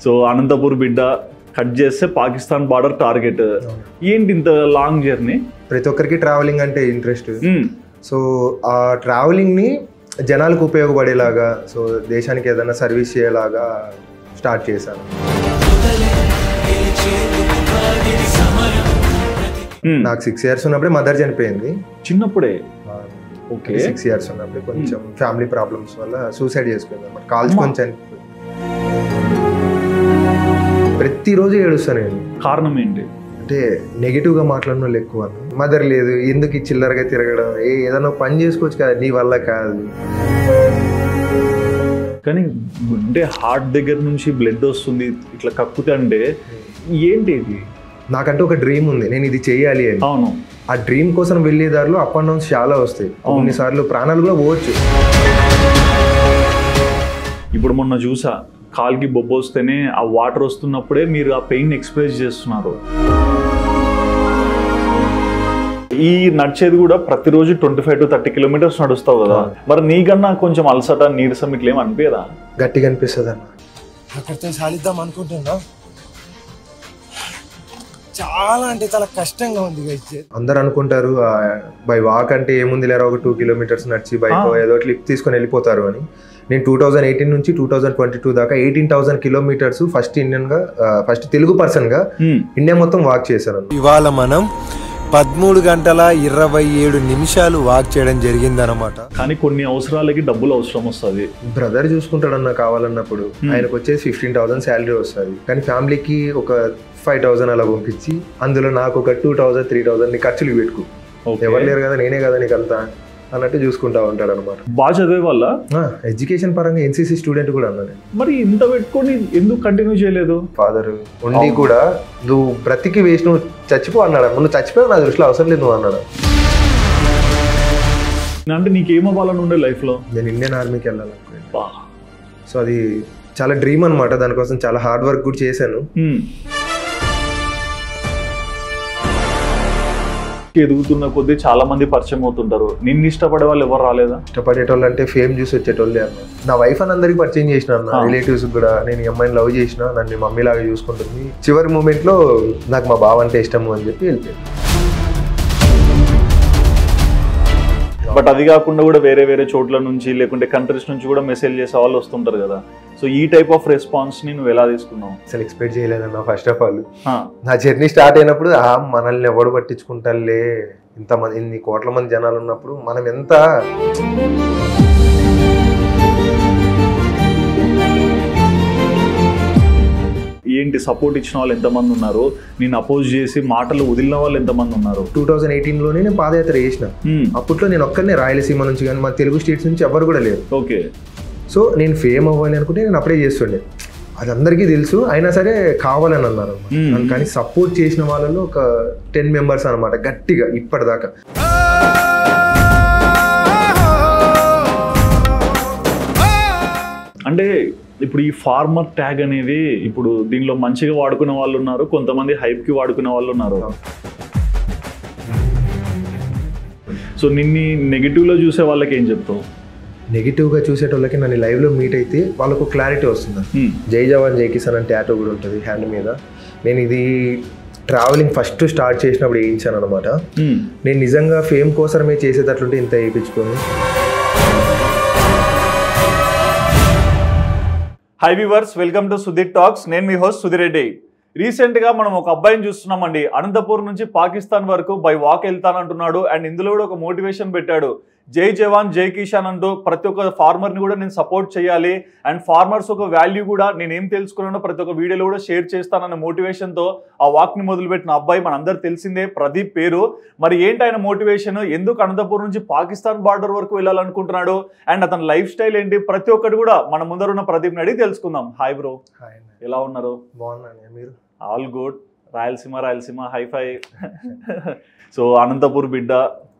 So Anantapur బిడ్డ cut చేస్తే Pakistan border target. ఏంటి ఇంత లాంగ్ జర్నీ? ప్రతి ఒక్కరికి ట్రావెలింగ్ అంటే ఇంట్రెస్ట్. సో ఆ ట్రావెలింగ్ని జనాలకు ఉపయోగపడేలాగా, సో దేశానికి ఏదైనా సర్వీస్ చేయేలాగా స్టార్ట్ చేశాను. నాకు 6 years ఉన్నప్పుడే మదర్ చనిపోయింది. చిన్నప్పుడే? ఓకే. 6 years ఉన్నప్పుడే కొంచెం ఫ్యామిలీ ప్రాబ్లమ్స్ వల్ల సూసైడ్ చేసుకుంది అన్నమాట. కాల్చుకొని చనిపోయింది. ప్రతిరోజు ఏడుస్తాను నేను. కారణం ఏంటి? అంటే నెగిటివ్గా మాట్లాడిన వాళ్ళు ఎక్కువ. మదర్ లేదు, ఎందుకు ఈ చిల్లరగా తిరగడం, ఏదైనా పని చేసుకోవచ్చు కదా, నీ వల్ల కాదు. కానీ అంటే హార్ట్ దగ్గర నుంచి బ్లడ్ వస్తుంది ఇట్లా కక్కుతే అంటే ఏంటి ఇది? నాకంటే ఒక డ్రీమ్ ఉంది, నేను ఇది చేయాలి అని. అవును. ఆ డ్రీమ్ కోసం వెళ్ళే దారిలో అప్ అండ్ డౌన్స్ చాలా వస్తాయి. కొన్నిసార్లు ప్రాణాలు కూడా పోవచ్చు. ఇప్పుడు మొన్న చూసా, కాల్కి బొబ్బ వస్తేనే ఆ వాటర్ వస్తున్నప్పుడే మీరు ఆ పెయిన్ ఎక్స్ప్రెస్ చేస్తున్నారు. ఈ నడిచేది కూడా ప్రతిరోజు 25 to 30 kilometers నడుస్తావు కదా, మరి నీకన్నా కొంచెం అలసట నీరసం ఇట్లా ఏమి అనిపించదా? గట్టిగా అనిపిస్తుంది అన్న. అక్కడితో సాధిద్దాం అనుకుంటున్నా, చాలా అంటే చాలా కష్టంగా ఉంది. అందరు అనుకుంటారు బై వాక్ అంటే ఏముంది లేరా, ఒక 2 kilometers నడిచి బైక్ ఏదో లిఫ్ట్ తీసుకొని వెళ్ళిపోతారు అని. నేను 2018 నుంచి 2022 దాకా 18,000 kilometers ఫస్ట్ తెలుగు పర్సన్ గా ఇండియా మొత్తం వాక్ చేశాను. ఇవాళ మనం 13 గంటల 27 నిమిషాలు వాక్ చేయడం జరిగిందనమాట. కానీ కొన్ని అవసరాలకి డబ్బులు అవసరం వస్తుంది. బ్రదర్ చూసుకుంటాడన్న కావాలన్నప్పుడు ఆయనకు వచ్చేసి 15,000 శాలరీ వస్తుంది. కానీ ఫ్యామిలీకి ఒక 5,000 అలా పంపించి అందులో నాకు ఒక 2,000 3,000 ఖర్చులు పెట్టుకు. ఎవరు లేరు కదా, నేనే కదా నీకు అంతా అన్నట్టు చూసుకుంటా ఉంటాడు అనమాట. బాగా చదివే వాళ్ళ ఎడ్యుకేషన్ పరంగా NCC స్టూడెంట్ కూడా అన్నాడు. మరి ఇంత పెట్టుకొని ఎందుకు కంటిన్యూ చేయలేదు? ఫాదర్ ఉండి కూడా నువ్వు బ్రతికి వేసి నువ్వు చచ్చిపో అన్నాడు. నువ్వు చచ్చిపోయావు, నా దృష్టిలో అవసరం లేదు నువ్వు అన్నాడు. అంటే నీకేమవ్వాలని ఉండే లైఫ్ లో? నేను ఇండియన్ ఆర్మీకి వెళ్ళాలనుకున్నాను. సో అది చాలా డ్రీమ్ అనమాట. దానికోసం చాలా హార్డ్ వర్క్ కూడా చేశాను. ఎదుగుతున్న కొద్దీ చాలా మంది పరిచయం అవుతుంటారు. నిన్ను ఇష్టపడే వాళ్ళు ఎవరు రాలేదా? ఇష్టపడేటోళ్ళు అంటే ఫేమ్ చూసి వచ్చేటోళ్ళే అన్న. నా వైఫ్ అని అందరికి పరిచయం చేసిన అన్న, రిలేటివ్స్ కూడా. నేను ఈ అమ్మాయిని లవ్ చేసిన, నన్ను మమ్మీ లాగా చూసుకుంటుంది. చివరి మూమెంట్ లో నాకు మా బావ అంటే ఇష్టము అని చెప్పి వెళ్ళిపోయింది. బట్ అది కాకుండా కూడా వేరే వేరే చోట్ల నుంచి లేకుంటే కంట్రీస్ నుంచి కూడా మెసేజ్ చేసే వాళ్ళు వస్తుంటారు కదా. సో ఈ టైప్ ఆఫ్ రెస్పాన్స్ ని నువ్వు ఎలా తీసుకున్నావు? అసలు ఎక్స్పెక్ట్ చేయలేదన్న. ఫస్ట్ ఆఫ్ ఆల్ నా జర్నీ స్టార్ట్ అయినప్పుడు మనల్ని ఎవడు పట్టించుకుంటారులే, ఇంతమంది ఇన్ని కోట్ల మంది జనాలు ఉన్నప్పుడు మనం ఎంత ఏంటి సపోర్ట్ ఇచ్చిన వాళ్ళు ఎంతమంది ఉన్నారు, నేను అపోజ్ చేసి మాటలు వదిలిన వాళ్ళు ఎంతమంది ఉన్నారు? 2018లోనే నేను పాదయాత్ర చేసిన. అప్పట్లో నేను ఒక్కనే రాయలసీమ నుంచి కానీ మన తెలుగు స్టేట్స్ నుంచి ఎవరు కూడా లేరు. ఓకే. సో నేను ఫేమ్ అవ్వాలి అనుకుంటే నేను అప్లై చేస్తుండే, అది అందరికీ తెలుసు. అయినా సరే కావాలని అన్నారు. కానీ సపోర్ట్ చేసిన వాళ్ళలో ఒక 10 members అనమాట గట్టిగా ఇప్పటిదాకా. అంటే ఇప్పుడు ఈ ఫార్మర్ ట్యాగ్ అనేది ఇప్పుడు దీనిలో మంచిగా వాడుకునే వాళ్ళు ఉన్నారు, కొంతమంది హైప్ కి వాడుకునే వాళ్ళు ఉన్నారు. సో నిన్ను నెగిటివ్ లో చూసే వాళ్ళకి ఏం చెప్తావు? నెగిటివ్గా చూసేటోళ్ళకి నన్ను లైవ్లో మీట్ అయితే వాళ్ళకు క్లారిటీ వస్తుంది. జై జవాన్ జై కిసాన్ అని టాటూ కూడా ఉంటుంది హ్యాండ్ మీద. నేను ఇది ట్రావెలింగ్ ఫస్ట్ స్టార్ట్ చేసినప్పుడు వేయించాను అనమాట. నేను నిజంగా ఫేమ్ కోసమే చేసేటట్లుంటే ఇంత వేయించుకొని. High viewers, welcome to Sudheer talks. నేను మీ హోస్ట్ సుధీర్ రెడ్డి. రీసెంట్గా మనం ఒక అబ్బాయిని చూస్తున్నామండి. అనంతపూర్ నుంచి పాకిస్తాన్ వరకు బై వాక్ వెళ్తానంటున్నాడు. అండ్ ఇందులో కూడా ఒక మోటివేషన్ పెట్టాడు, జై జవాన్ జై కిసాన్ అంటూ. ప్రతి ఒక్క ఫార్మర్ని కూడా నేను సపోర్ట్ చేయాలి అండ్ ఫార్మర్స్ ఒక వాల్యూ కూడా నేను ఏం తెలుసుకున్నానో ప్రతి ఒక్క వీడియోలో కూడా షేర్ చేస్తానన్న మోటివేషన్తో ఆ వాక్ని మొదలుపెట్టిన అబ్బాయి మనందరూ తెలిసిందే, ప్రదీప్ పేరు. మరి ఏంటి ఆయన మోటివేషన్, ఎందుకు అనంతపూర్ నుంచి పాకిస్తాన్ బార్డర్ వరకు వెళ్ళాలనుకుంటున్నాడు అండ్ అతని లైఫ్ స్టైల్ ఏంటి, ప్రతి ఒక్కటి కూడా మన ముందరున్న ప్రదీప్ని అడిగి తెలుసుకుందాం. హాయ్ బ్రో, ఎలా ఉన్నారు? బాగున్నాను, మీరు? All good. Rayalaseema hi fi. So Anantapur బిడ్డ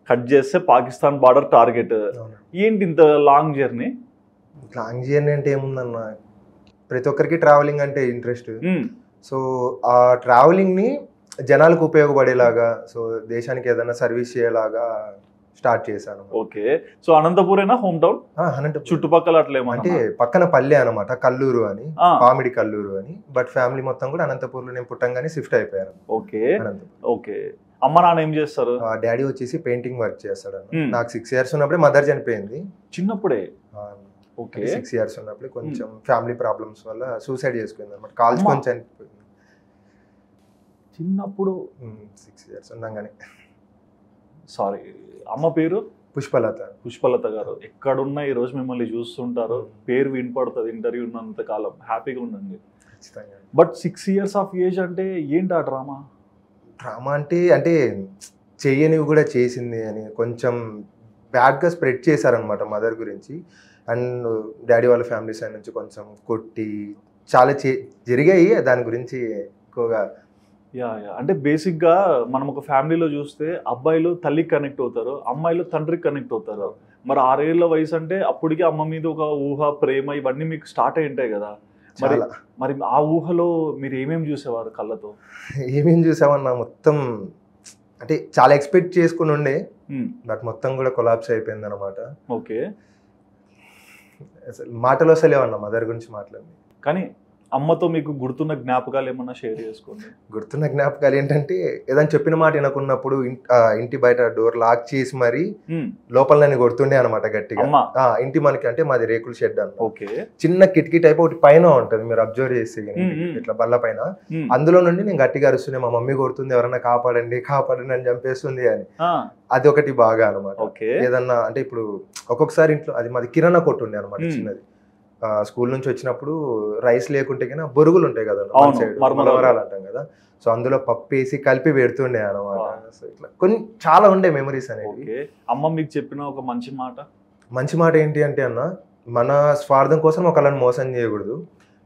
కట్ చేస్తే పాకిస్తాన్ బార్డర్ టార్గెట్. ఏంటి ఇంత లాంగ్ జర్నీ? లాంగ్ జర్నీ అంటే ఏముందన్న, ప్రతి ఒక్కరికి ట్రావెలింగ్ అంటే ఇంట్రెస్ట్. సో ఆ ట్రావెలింగ్ని జనాలకు ఉపయోగపడేలాగా, సో దేశానికి ఏదైనా సర్వీస్ చేయేలాగా స్టార్ట్ చేశాను. ఓకే. సో అనంతపూరేనా హోమ్ టౌన్? అనంతపురం చుట్టుపక్కల అట్లా అంటే పక్కన పల్లె అనమాట, కల్లూరు అని, కామెడీ కల్లూరు అని. బట్ ఫ్యామిలీ మొత్తం కూడా అనంతపూర్లో నేను పుట్టంగానే షిఫ్ట్ అయిపోయాను. ఓకే. ఓకే. అమ్మ నాన్న ఏం చేస్తారు? డాడీ వచ్చేసి పెయింటింగ్ వర్క్ చేస్తాడు. నాకు 6 years ఉన్నప్పుడే మదర్ చనిపోయింది. చిన్నప్పుడే? ఓకే. 6 years ఉన్నప్పుడు కొంచెం ఫ్యామిలీ ప్రాబ్లమ్స్ వల్ల సూసైడ్ చేసుకుంది అనమాట, కాల్చుకొని చనిపోయింది చిన్నప్పుడు. 6 years ఉన్నాగానే. సారీ, అమ్మ పేరు? పుష్పలత. పుష్పలత గారు ఎక్కడున్నా ఈ రోజు మిమ్మల్ని చూస్తుంటారు, పేరు వినపడుతుంది ఇంటర్వ్యూ ఉన్నంత కాలం. హ్యాపీగా ఉండండి. బట్ 6 years ఆఫ్ ఏజ్ అంటే ఏంటి ఆ డ్రామా? డ్రామా అంటే చెయ్యనివి కూడా చేసింది అని కొంచెం బ్యాడ్గా స్ప్రెడ్ చేశారనమాట మదర్ గురించి. అండ్ డాడీ వాళ్ళ ఫ్యామిలీ సైడ్ నుంచి కొంచెం కొట్టి చాలా జరిగాయి. దాని గురించి ఎక్కువగా అంటే బేసిక్గా మనం ఒక ఫ్యామిలీలో చూస్తే అబ్బాయిలు తల్లికి కనెక్ట్ అవుతారు, అమ్మాయిలు తండ్రికి కనెక్ట్ అవుతారు. మరి 6 ఏళ్ల వయసు అంటే అప్పటికే అమ్మ మీద ఒక ఊహ, ప్రేమ ఇవన్నీ మీకు స్టార్ట్ అయి ఉంటాయి కదా. మరి ఆ ఊహలో మీరు ఏమేమి చూసేవారు కళ్ళతో? ఏమేమి చూసామన్నా, మొత్తం అంటే చాలా ఎక్స్పెక్ట్ చేసుకుని ఉండే, బట్ మొత్తం కూడా కొలాప్స్ అయిపోయింది అనమాట. ఓకే. అసలు మాటలు వస్తలేవన్నా మదర్ గురించి మాట్లాడి. కానీ అమ్మతో మీకు గుర్తున్న జ్ఞాపకాలు ఏమన్నా షేర్ చేసుకోండి. గుర్తున్న జ్ఞాపకాలు ఏంటంటే, ఏదైనా చెప్పిన మాట వినకున్నప్పుడు ఇంటి బయట డోర్ లాక్ చేసి మరి లోపల నన్ను కొడుతుండే అనమాట గట్టిగా. ఇంటి మనకి అంటే మాది రేకుల షెడ్ అన్న. ఓకే. చిన్న కిటికీ టైప్ ఒకటి పైన ఉంటది, మీరు అబ్జర్వ్ చేస్తే ఇట్లా బల్ల పైన. అందులో నుండి నేను గట్టిగా అరుస్తుండే, మా మమ్మీ కొడుతుంది, ఎవరన్నా కాపాడండి కాపాడండి అని చంపేస్తుంది అని. అది ఒకటి బాగా అనమాట. ఏదన్నా అంటే ఇప్పుడు ఒక్కొక్కసారి ఇంట్లో, అది మాది కిరాణా కొట్టు ఉండే అనమాట చిన్నది. స్కూల్ నుంచి వచ్చినప్పుడు రైస్ లేకుంటే కన్నా బొరుగులు ఉంటాయి కదా, మరమరాలు అంటాం కదా, సో అందులో పప్పు వేసి కలిపి పెడుతుండే అనమాట. సో ఇట్లా కొన్ని చాలా ఉండే మెమరీస్ అనేవి. అమ్మ మీకు చెప్పిన ఒక మంచి మాట ఏంటి అంటే అన్న, మన స్వార్థం కోసం ఒకళ్ళని మోసం చేయకూడదు.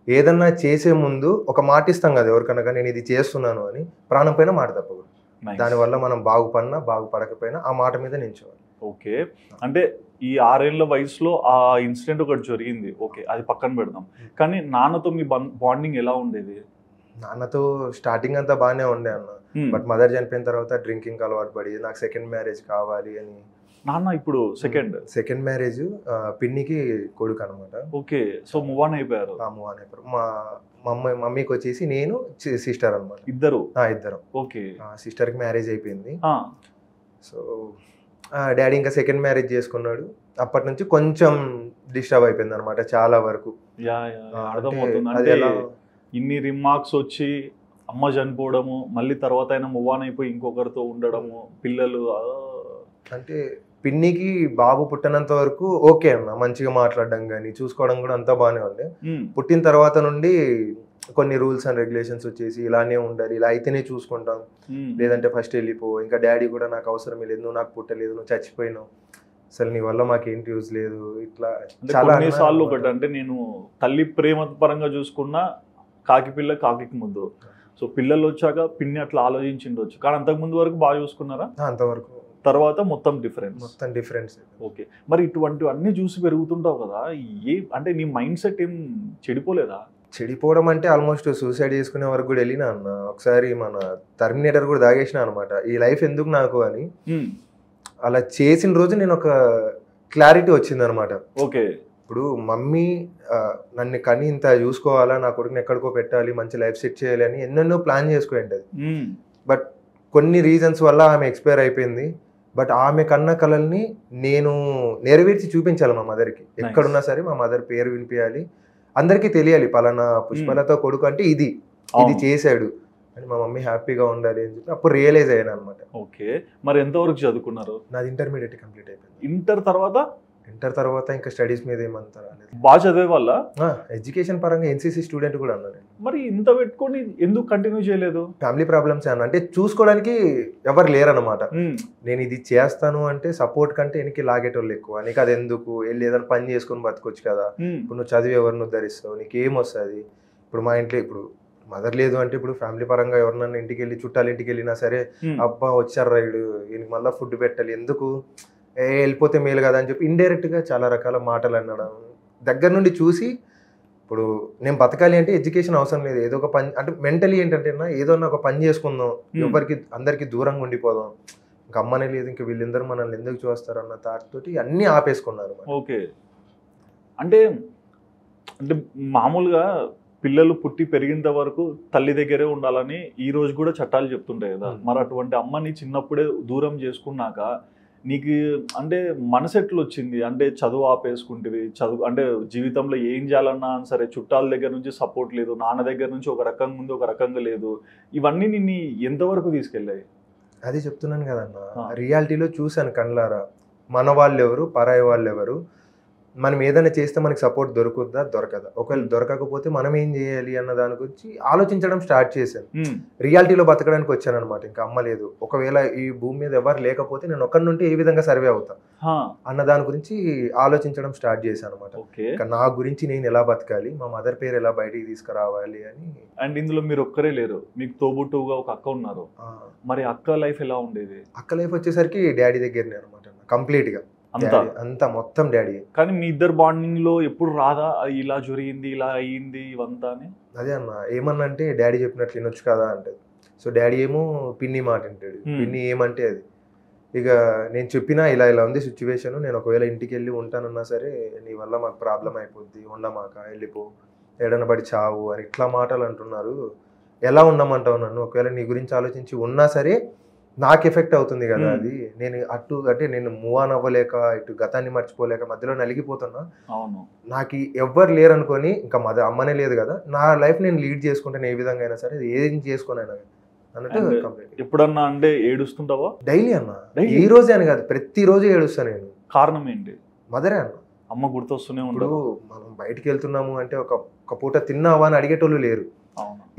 ఏదన్నా చేసే ముందు ఒక మాట ఇస్తాం కదా ఎవరికన్నా, నేను ఇది చేస్తున్నాను అని, ప్రాణం పైన మాట తప్పకూడదు. దానివల్ల మనం బాగుపడినా బాగుపడకపోయినా ఆ మాట మీద నిల్చోవాలి. ఓకే. అంటే ఈ 6 ఏళ్ల వయసులో ఆ ఇన్సిడెంట్ ఒకటి జరిగింది, ఓకే, అది పక్కన పెడదాం. కానీ నాన్నతో మీ బాండింగ్ ఎలా ఉండేది? నాన్నతో స్టార్టింగ్ అంతా బాగానే ఉండే అన్న, బట్ మదర్ చనిపోయిన తర్వాత డ్రింకింగ్ అలవాటు పడి నాకు సెకండ్ మ్యారేజ్ కావాలి అని. నాన్న ఇప్పుడు సెకండ్ మ్యారేజ్ పిన్నికి కొడుకు అనమాట. ఓకే. సో మూవ్ ఆన్ అయిపోయారు. మా మమ్మీకి వచ్చేసి నేను సిస్టర్ అనమాట. ఇద్దరు. ఓకే. సిస్టర్కి మ్యారేజ్ అయిపోయింది. సో డాడీ ఇంకా సెకండ్ మ్యారేజ్ చేసుకున్నాడు. అప్పటి నుంచి కొంచెం డిస్టర్బ్ అయిపోయింది అనమాట చాలా వరకు. అంటే ఇన్ని రిమార్క్స్ వచ్చి అమ్మ చనిపోవడము, మళ్ళీ తర్వాత అయినా మూవ్ ఆన్ అయిపోయి ఇంకొకరితో ఉండడము, పిల్లలు. అంటే పిన్నికి బాబు పుట్టినంత వరకు ఓకే అన్న, మంచిగా మాట్లాడడం కానీ చూసుకోవడం కూడా అంతా బాగానే ఉండే. పుట్టిన తర్వాత నుండి కొన్ని రూల్స్ అండ్ రెగ్యులేషన్స్ వచ్చేసి ఇలానే ఉండాలి, ఇలా అయితేనే చూసుకుంటాం, లేదంటే ఫస్ట్ వెళ్ళిపో, ఇంకా డాడీ కూడా నాకు అవసరమే లేదు, నువ్వు నాకు పుట్టలేదు, నువ్వు చచ్చిపోయినావు, అసలు నీ వల్ల మాకేం యూజ్ లేదు, ఇట్లా చాలా సార్లు. ఒకటి అంటే నేను తల్లి ప్రేమ పరంగా చూసుకున్నా కాకి పిల్ల కాకి ముద్దు. సో పిల్లలు వచ్చాక పిన్ని అట్లా ఆలోచించిండొచ్చు, కానీ అంతకుముందు వరకు బాగా చూసుకున్నారా? అంతవరకు. తర్వాత మొత్తం డిఫరెన్స్. ఓకే. మరి ఇటువంటివన్నీ చూసి పెరుగుతుంటావు కదా, అంటే నీ మైండ్ సెట్ ఏం చెడిపోలేదా? చెడిపోవడం అంటే ఆల్మోస్ట్ సూసైడ్ చేసుకునే వరకు కూడా వెళ్ళినా అన్న. ఒకసారి మన టర్మినేటర్ కూడా తాగేసిన అనమాట, ఈ లైఫ్ ఎందుకు నాకు అని. అలా చేసిన రోజు నేను ఒక క్లారిటీ వచ్చింది అనమాట. ఓకే. ఇప్పుడు మమ్మీ నన్ను కని ఇంత చూసుకోవాలా, నా కొడుకుని ఎక్కడికో పెట్టాలి, మంచి లైఫ్ సెట్ చేయాలి అని ఎన్నెన్నో ప్లాన్ చేసుకోండి. బట్ కొన్ని రీజన్స్ వల్ల ఆమె ఎక్స్పైర్ అయిపోయింది. బట్ ఆమె కన్న కళల్ని నేను నెరవేర్చి చూపించాలి మా మదర్కి. ఎక్కడున్నా సరే మా మదర్ పేరు వినిపించాలి, అందరికీ తెలియాలి పలానా పుష్పలతో కొడుకు అంటే ఇది చేశాడు అని, మా మమ్మీ హ్యాపీగా ఉండాలి అని చెప్పి అప్పుడు రియలైజ్ అయ్యాను అనమాట. ఓకే. మరి ఎంతవరకు చదువుకున్నారు? నాది ఇంటర్మీడియట్ కంప్లీట్ అయిపోయింది. ఇంటర్ తర్వాత ఇంకా స్టడీస్ మీద ఏమంతా బాగా చదివే వల్ల ఎడ్యుకేషన్ పరంగా ఎన్సీసీ స్టూడెంట్ కూడా అన్నాను. మరి ఇంత పెట్టుకొని ఎందుకు కంటిన్యూ చేయలేదు? ఫ్యామిలీ ప్రాబ్లమ్స్ అన్న, అంటే చూసుకోవడానికి ఎవరు లేరనమాట. నేను ఇది చేస్తాను అంటే సపోర్ట్ కంటే వెనక్కి లాగేటోళ్ళు ఎక్కువ. నీకు అది ఎందుకు, వెళ్ళి ఏదైనా పని చేసుకొని బతకొచ్చు కదా, ఇప్పుడు నువ్వు చదివి ఎవరిని ఉద్ధరిస్తావు, నీకేం వస్తుంది. ఇప్పుడు మా ఇంట్లో ఇప్పుడు మదర్ లేదు అంటే, ఇప్పుడు ఫ్యామిలీ పరంగా ఎవరినన్నా ఇంటికి వెళ్ళి చుట్టాలు ఇంటికి వెళ్ళినా సరే, అబ్బా వచ్చారు రైడు, ఈయనకి మళ్ళీ ఫుడ్ పెట్టాలి, ఎందుకు వెళ్ళిపోతే మేలు కదా అని చెప్పి ఇండైరెక్ట్గా చాలా రకాల మాటలు అనడం దగ్గర నుండి చూసి, ఇప్పుడు నేను బతకాలి అంటే ఎడ్యుకేషన్ అవసరం లేదు, ఏదో ఒక పని అంటే మెంటలీ ఏంటంటే ఏదో ఒక పని చేసుకుందాం, ఎవరికి అందరికి దూరంగా ఉండిపోదాం, ఇంకా అమ్మనే లేదు, ఇంకా వీళ్ళందరూ మనల్ని ఎందుకు చూస్తారు అన్న థాట్ తోటి అన్నీ ఆపేసుకున్నారు. ఓకే. అంటే అంటే మామూలుగా పిల్లలు పుట్టి పెరిగినంత వరకు తల్లి దగ్గరే ఉండాలని ఈ రోజు కూడా చట్టాలు చెప్తుంటాయి కదా. మరి అటువంటి అమ్మని చిన్నప్పుడే దూరం చేసుకున్నాక నీకు అంటే మనసు ఎట్లా వచ్చింది? అంటే చదువు ఆపేసుకుంటేవి, చదువు అంటే జీవితంలో ఏం చేయాలన్నా సరే చుట్టాల దగ్గర నుంచి సపోర్ట్ లేదు, నాన్న దగ్గర నుంచి ఒక రకంగా ఉంది, ఒక రకంగా లేదు. ఇవన్నీ నిన్ను ఎంతవరకు తీసుకెళ్ళాయి? అది చెప్తున్నాను కదన్న, రియాలిటీలో చూశాను కళ్ళారా. మన వాళ్ళు ఎవరు, పరాయి వాళ్ళు ఎవరు, మనం ఏదైనా చేస్తే మనకి సపోర్ట్ దొరుకుద్దా దొరకదా, ఒకవేళ దొరకకపోతే మనం ఏం చేయాలి అన్న దాని గురించి ఆలోచించడం స్టార్ట్ చేశాను. రియాలిటీలో బతకడానికి వచ్చాను అనమాట. ఇంకా అమ్మ లేదు, ఒకవేళ ఈ భూమి మీద ఎవరు లేకపోతే నేను ఒక్కడి నుండి ఏ విధంగా సర్వే అవుతా అన్న దాని గురించి ఆలోచించడం స్టార్ట్ చేశాను అనమాట. ఇంకా నా గురించి నేను ఎలా బతకాలి, మా మదర్ పేరు ఎలా బయటికి తీసుకురావాలి అని. అండ్ ఇందులో మీరు ఒక్కరే లేరు, మీకు తోబుట్టుగా ఒక అక్క ఉన్నారు. మరి అక్క లైఫ్ ఎలా ఉండేది? అక్క లైఫ్ వచ్చేసరికి డాడీ దగ్గరనే అనమాట, కంప్లీట్ గా అంతా మొత్తం డాడీ. కానీ మీ ఇద్దరు బాండింగ్ లో ఎప్పుడు రాదా ఇలా జరిగింది, ఇలా అయ్యింది ఇవంతా అని? అదే అన్న, ఏమన్నా అంటే డాడీ చెప్పినట్లు వినొచ్చు కదా అంటది. సో డాడీ ఏమో పిన్ని మాట వింటాడు, పిన్ని ఏమంటే అది. ఇక నేను చెప్పినా ఇలా ఇలా ఉంది సిచ్యువేషన్, నేను ఒకవేళ ఇంటికి వెళ్ళి ఉంటానన్నా సరే నీ వల్ల మాకు ప్రాబ్లం అయిపోద్ది, ఉండమాక, వెళ్ళిపో, ఏడన్నా పడి చావు అని ఇట్లా మాటలు అంటున్నారు. ఎలా ఉండమంటావు నన్ను? ఒకవేళ నీ గురించి ఆలోచించి ఉన్నా సరే నాకు ఎఫెక్ట్ అవుతుంది కదా అది. నేను అటు అంటే నేను మూవ్ ఆన్ అవ్వలేక, ఇటు గతాన్ని మర్చిపోలేక మధ్యలో నలిగిపోతున్నా. నాకు ఎవ్వరు లేరు అనుకొని, ఇంకా అమ్మనే లేదు కదా, నా లైఫ్ నేను లీడ్ చేసుకుంటాను ఏ విధంగా అయినా సరే, ఏం చేసుకోనైనా అన్నట్టు. ఎప్పుడన్నా అంటే ఏడుస్తుంటావా? డైలీ అన్న, ఈ రోజే అని కాదు, ప్రతిరోజు ఏడుస్తాను నేను. కారణం ఏంటి? మదరే అన్న. అమ్మ గుర్తొస్తూనే ఇప్పుడు మనం బయటికి వెళ్తున్నాము అంటే ఒక పూట తిన్నావా అని అడిగేటోళ్ళు లేరు,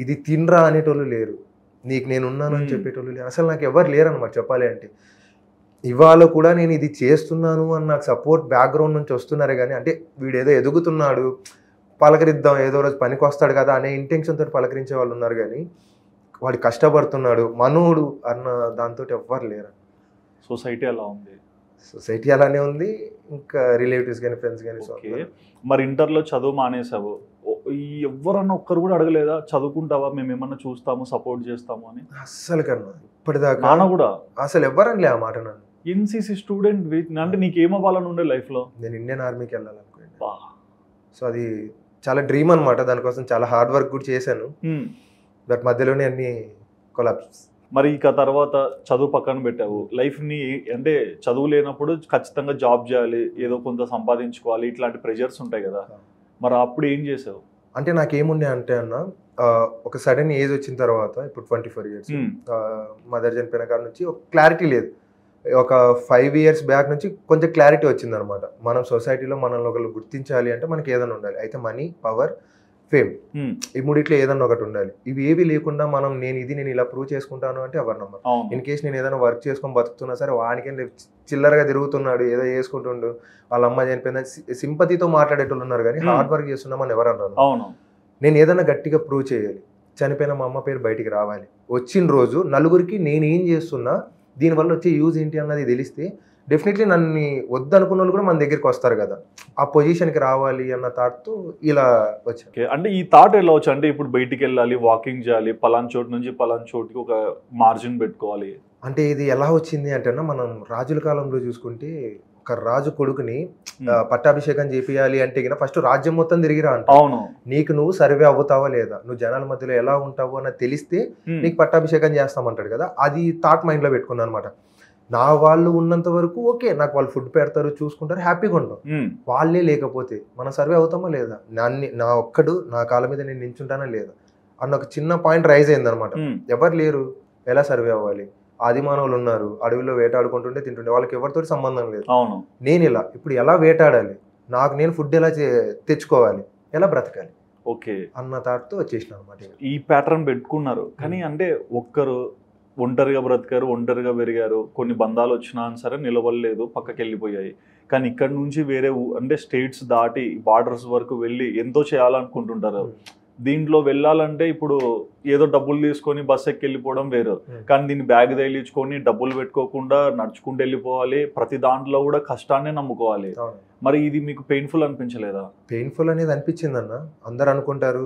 ఇది తినరా అనేటోళ్ళు లేరు, నీకు నేను ఉన్నాను అని చెప్పేటోళ్ళు లేరు, అసలు నాకు ఎవరు లేరు అనమాట చెప్పాలి అంటే. ఇవాళ కూడా నేను ఇది చేస్తున్నాను అని నాకు సపోర్ట్ బ్యాక్గ్రౌండ్ నుంచి వస్తున్నారు కానీ, అంటే వీడు ఏదో ఎదుగుతున్నాడు పలకరిద్దాం, ఏదో రోజు పనికి వస్తాడు కదా అనే ఇంటెన్షన్తో పలకరించే వాళ్ళు ఉన్నారు కానీ, వాడు కష్టపడుతున్నాడు మనోడు అన్న దాంతో ఎవ్వరు లేరు. సొసైటీ అలా ఉంది. సొసైటీ అలానే ఉంది, ఇంకా రిలేటివ్స్ కానీ ఫ్రెండ్స్ కానీ. మరి ఇంటర్లో చదువు మానేసావు, ఎవరన్నా ఒక్కరు కూడా అడగలేదా చదువుకుంటావా, మేము ఏమన్నా చూస్తాము సపోర్ట్ చేస్తాము అని? అస్సలు కన్నా ఇప్పటిదాకా నాన్న కూడా అసలు ఎవ్వరనిలే ఆ మాట నన్ను. ఎన్సీసీ స్టూడెంట్ అంటే నీకేమవ్వాలని ఉండే లైఫ్ లో? నేను ఇండియన్ ఆర్మీకి వెళ్ళాలనుకున్నాను. సో అది చాలా డ్రీమ్ అనమాట, దానికోసం చాలా హార్డ్ వర్క్ కూడా చేశాను. బట్ మధ్యలోనే అన్ని కొలాప్స్. మరి ఇక తర్వాత చదువు పక్కన పెట్టావు, లైఫ్ని అంటే చదువు లేనప్పుడు ఖచ్చితంగా జాబ్ చేయాలి, ఏదో కొంత సంపాదించుకోవాలి, ఇట్లాంటి ప్రెషర్స్ ఉంటాయి కదా, మరి అప్పుడు ఏం చేసావు? అంటే నాకేముండే అంటే అన్న, ఒక సడన్ ఏజ్ వచ్చిన తర్వాత, ఇప్పుడు 24 years, మదర్ చనిపోయిన కాడ నుంచి ఒక క్లారిటీ లేదు. ఒక 5 years బ్యాక్ నుంచి కొంచెం క్లారిటీ వచ్చిందనమాట. మనం సొసైటీలో మనల్ని ఒకళ్ళు గుర్తించాలి అంటే మనకి ఏదైనా ఉండాలి, అయితే మనీ, పవర్, ఫేమ్, ఈ మూడిట్లో ఏదన్నా ఒకటి ఉండాలి. ఇవి ఏవి లేకుండా మనం నేను ఇలా ప్రూవ్ చేసుకుంటాను అంటే ఎవరు నమ్మరు. ఇన్ కేస్ నేను ఏదైనా వర్క్ చేసుకొని బతుకుతున్నా సరే, వాడికి చిల్లరగా తిరుగుతున్నాడు, ఏదో చేసుకుంటుండు, వాళ్ళ అమ్మ చనిపోయింది, సింపతితో మాట్లాడేటోళ్ళు ఉన్నారు కానీ హార్డ్ వర్క్ చేస్తున్నామని ఎవరు అన్నారు. నేను ఏదైనా గట్టిగా ప్రూవ్ చేయాలి, చనిపోయిన మా అమ్మ పేరు బయటికి రావాలి, వచ్చిన రోజు నలుగురికి నేను ఏం చేస్తున్నా, దీనివల్ల వచ్చే యూజ్ ఏంటి అన్నది తెలిస్తే డెఫినెట్లీ నన్ను వద్దనుకున్న వాళ్ళు కూడా మన దగ్గరికి వస్తారు కదా, ఆ పొజిషన్కి రావాలి అన్న థాట్తో ఇలా వచ్చాను. అంటే ఈ థాట్ ఎలా వచ్చి, అంటే ఇప్పుడు బయటికి వెళ్ళాలి, వాకింగ్ చేయాలి, పలానా చోటు నుంచి పలానా చోటుకి ఒక మార్జిన్ పెట్టుకోవాలి అంటే ఇది ఎలా వచ్చింది అంటే అన్న, మనం రాజుల కాలంలో చూసుకుంటే ఒక రాజు కొడుకుని పట్టాభిషేకం చేపియాలి అంటే ఫస్ట్ రాజ్యం మొత్తం తిరిగిరా అంట. అవును, నీకు నువ్వు సర్వే అవుతావా లేదా, నువ్వు జనాల మధ్యలో ఎలా ఉంటావు అన్నది తెలిస్తే నీకు పట్టాభిషేకం చేస్తామంటాడు కదా, అది థాట్ మైండ్లో పెట్టుకున్నాను అనమాట. నా వాళ్ళు ఉన్నంత వరకు ఓకే, నాకు వాళ్ళు ఫుడ్ పెడతారు, చూసుకుంటారు, హ్యాపీగా ఉంటాం. వాళ్ళే లేకపోతే మనం సర్వే అవుతామా లేదా, నా ఒక్కడు నా కాళ్ళ మీద నేను నించుంటానా లేదా అన్న ఒక చిన్న పాయింట్ రైజ్ అయింది అనమాట. ఎవరు లేరు, ఎలా సర్వే అవ్వాలి, ఆది మానవులు ఉన్నారు, అడవిలో వేటాడుకుంటుంటే తింటుండే, వాళ్ళకి ఎవరితో సంబంధం లేదు. నేను ఇలా ఇప్పుడు ఎలా వేటాడాలి, నాకు నేను ఫుడ్ ఎలా తెచ్చుకోవాలి, ఎలా బ్రతకాలి, ఓకే అన్న థాట్తో వచ్చేసిన అనమాట. ఈ ప్యాటర్న్ పెట్టుకున్నారు కానీ, అంటే ఒక్కరు ఒంటరిగా బ్రతికారు, ఒంటరిగా పెరిగారు, కొన్ని బంధాలు వచ్చినా సరే నిలవలేదు, పక్కకి వెళ్ళిపోయాయి. కానీ ఇక్కడ నుంచి వేరే అంటే స్టేట్స్ దాటి బార్డర్స్ వరకు వెళ్ళి ఎంతో చేయాలనుకుంటుంటారు. దీంట్లో వెళ్ళాలంటే ఇప్పుడు ఏదో డబ్బులు తీసుకొని బస్ ఎక్కి వెళ్ళిపోవడం వేరు, కానీ దీన్ని బ్యాగ్ తగిలించుకొని డబ్బులు పెట్టుకోకుండా నడుచుకుంటూ వెళ్ళిపోవాలి, ప్రతి దాంట్లో కూడా కష్టాన్నే నమ్ముకోవాలి. మరి ఇది మీకు పెయిన్ఫుల్ అనిపించలేదా? పెయిన్ఫుల్ అనేది అనిపించింది అన్న. అందరు అనుకుంటారు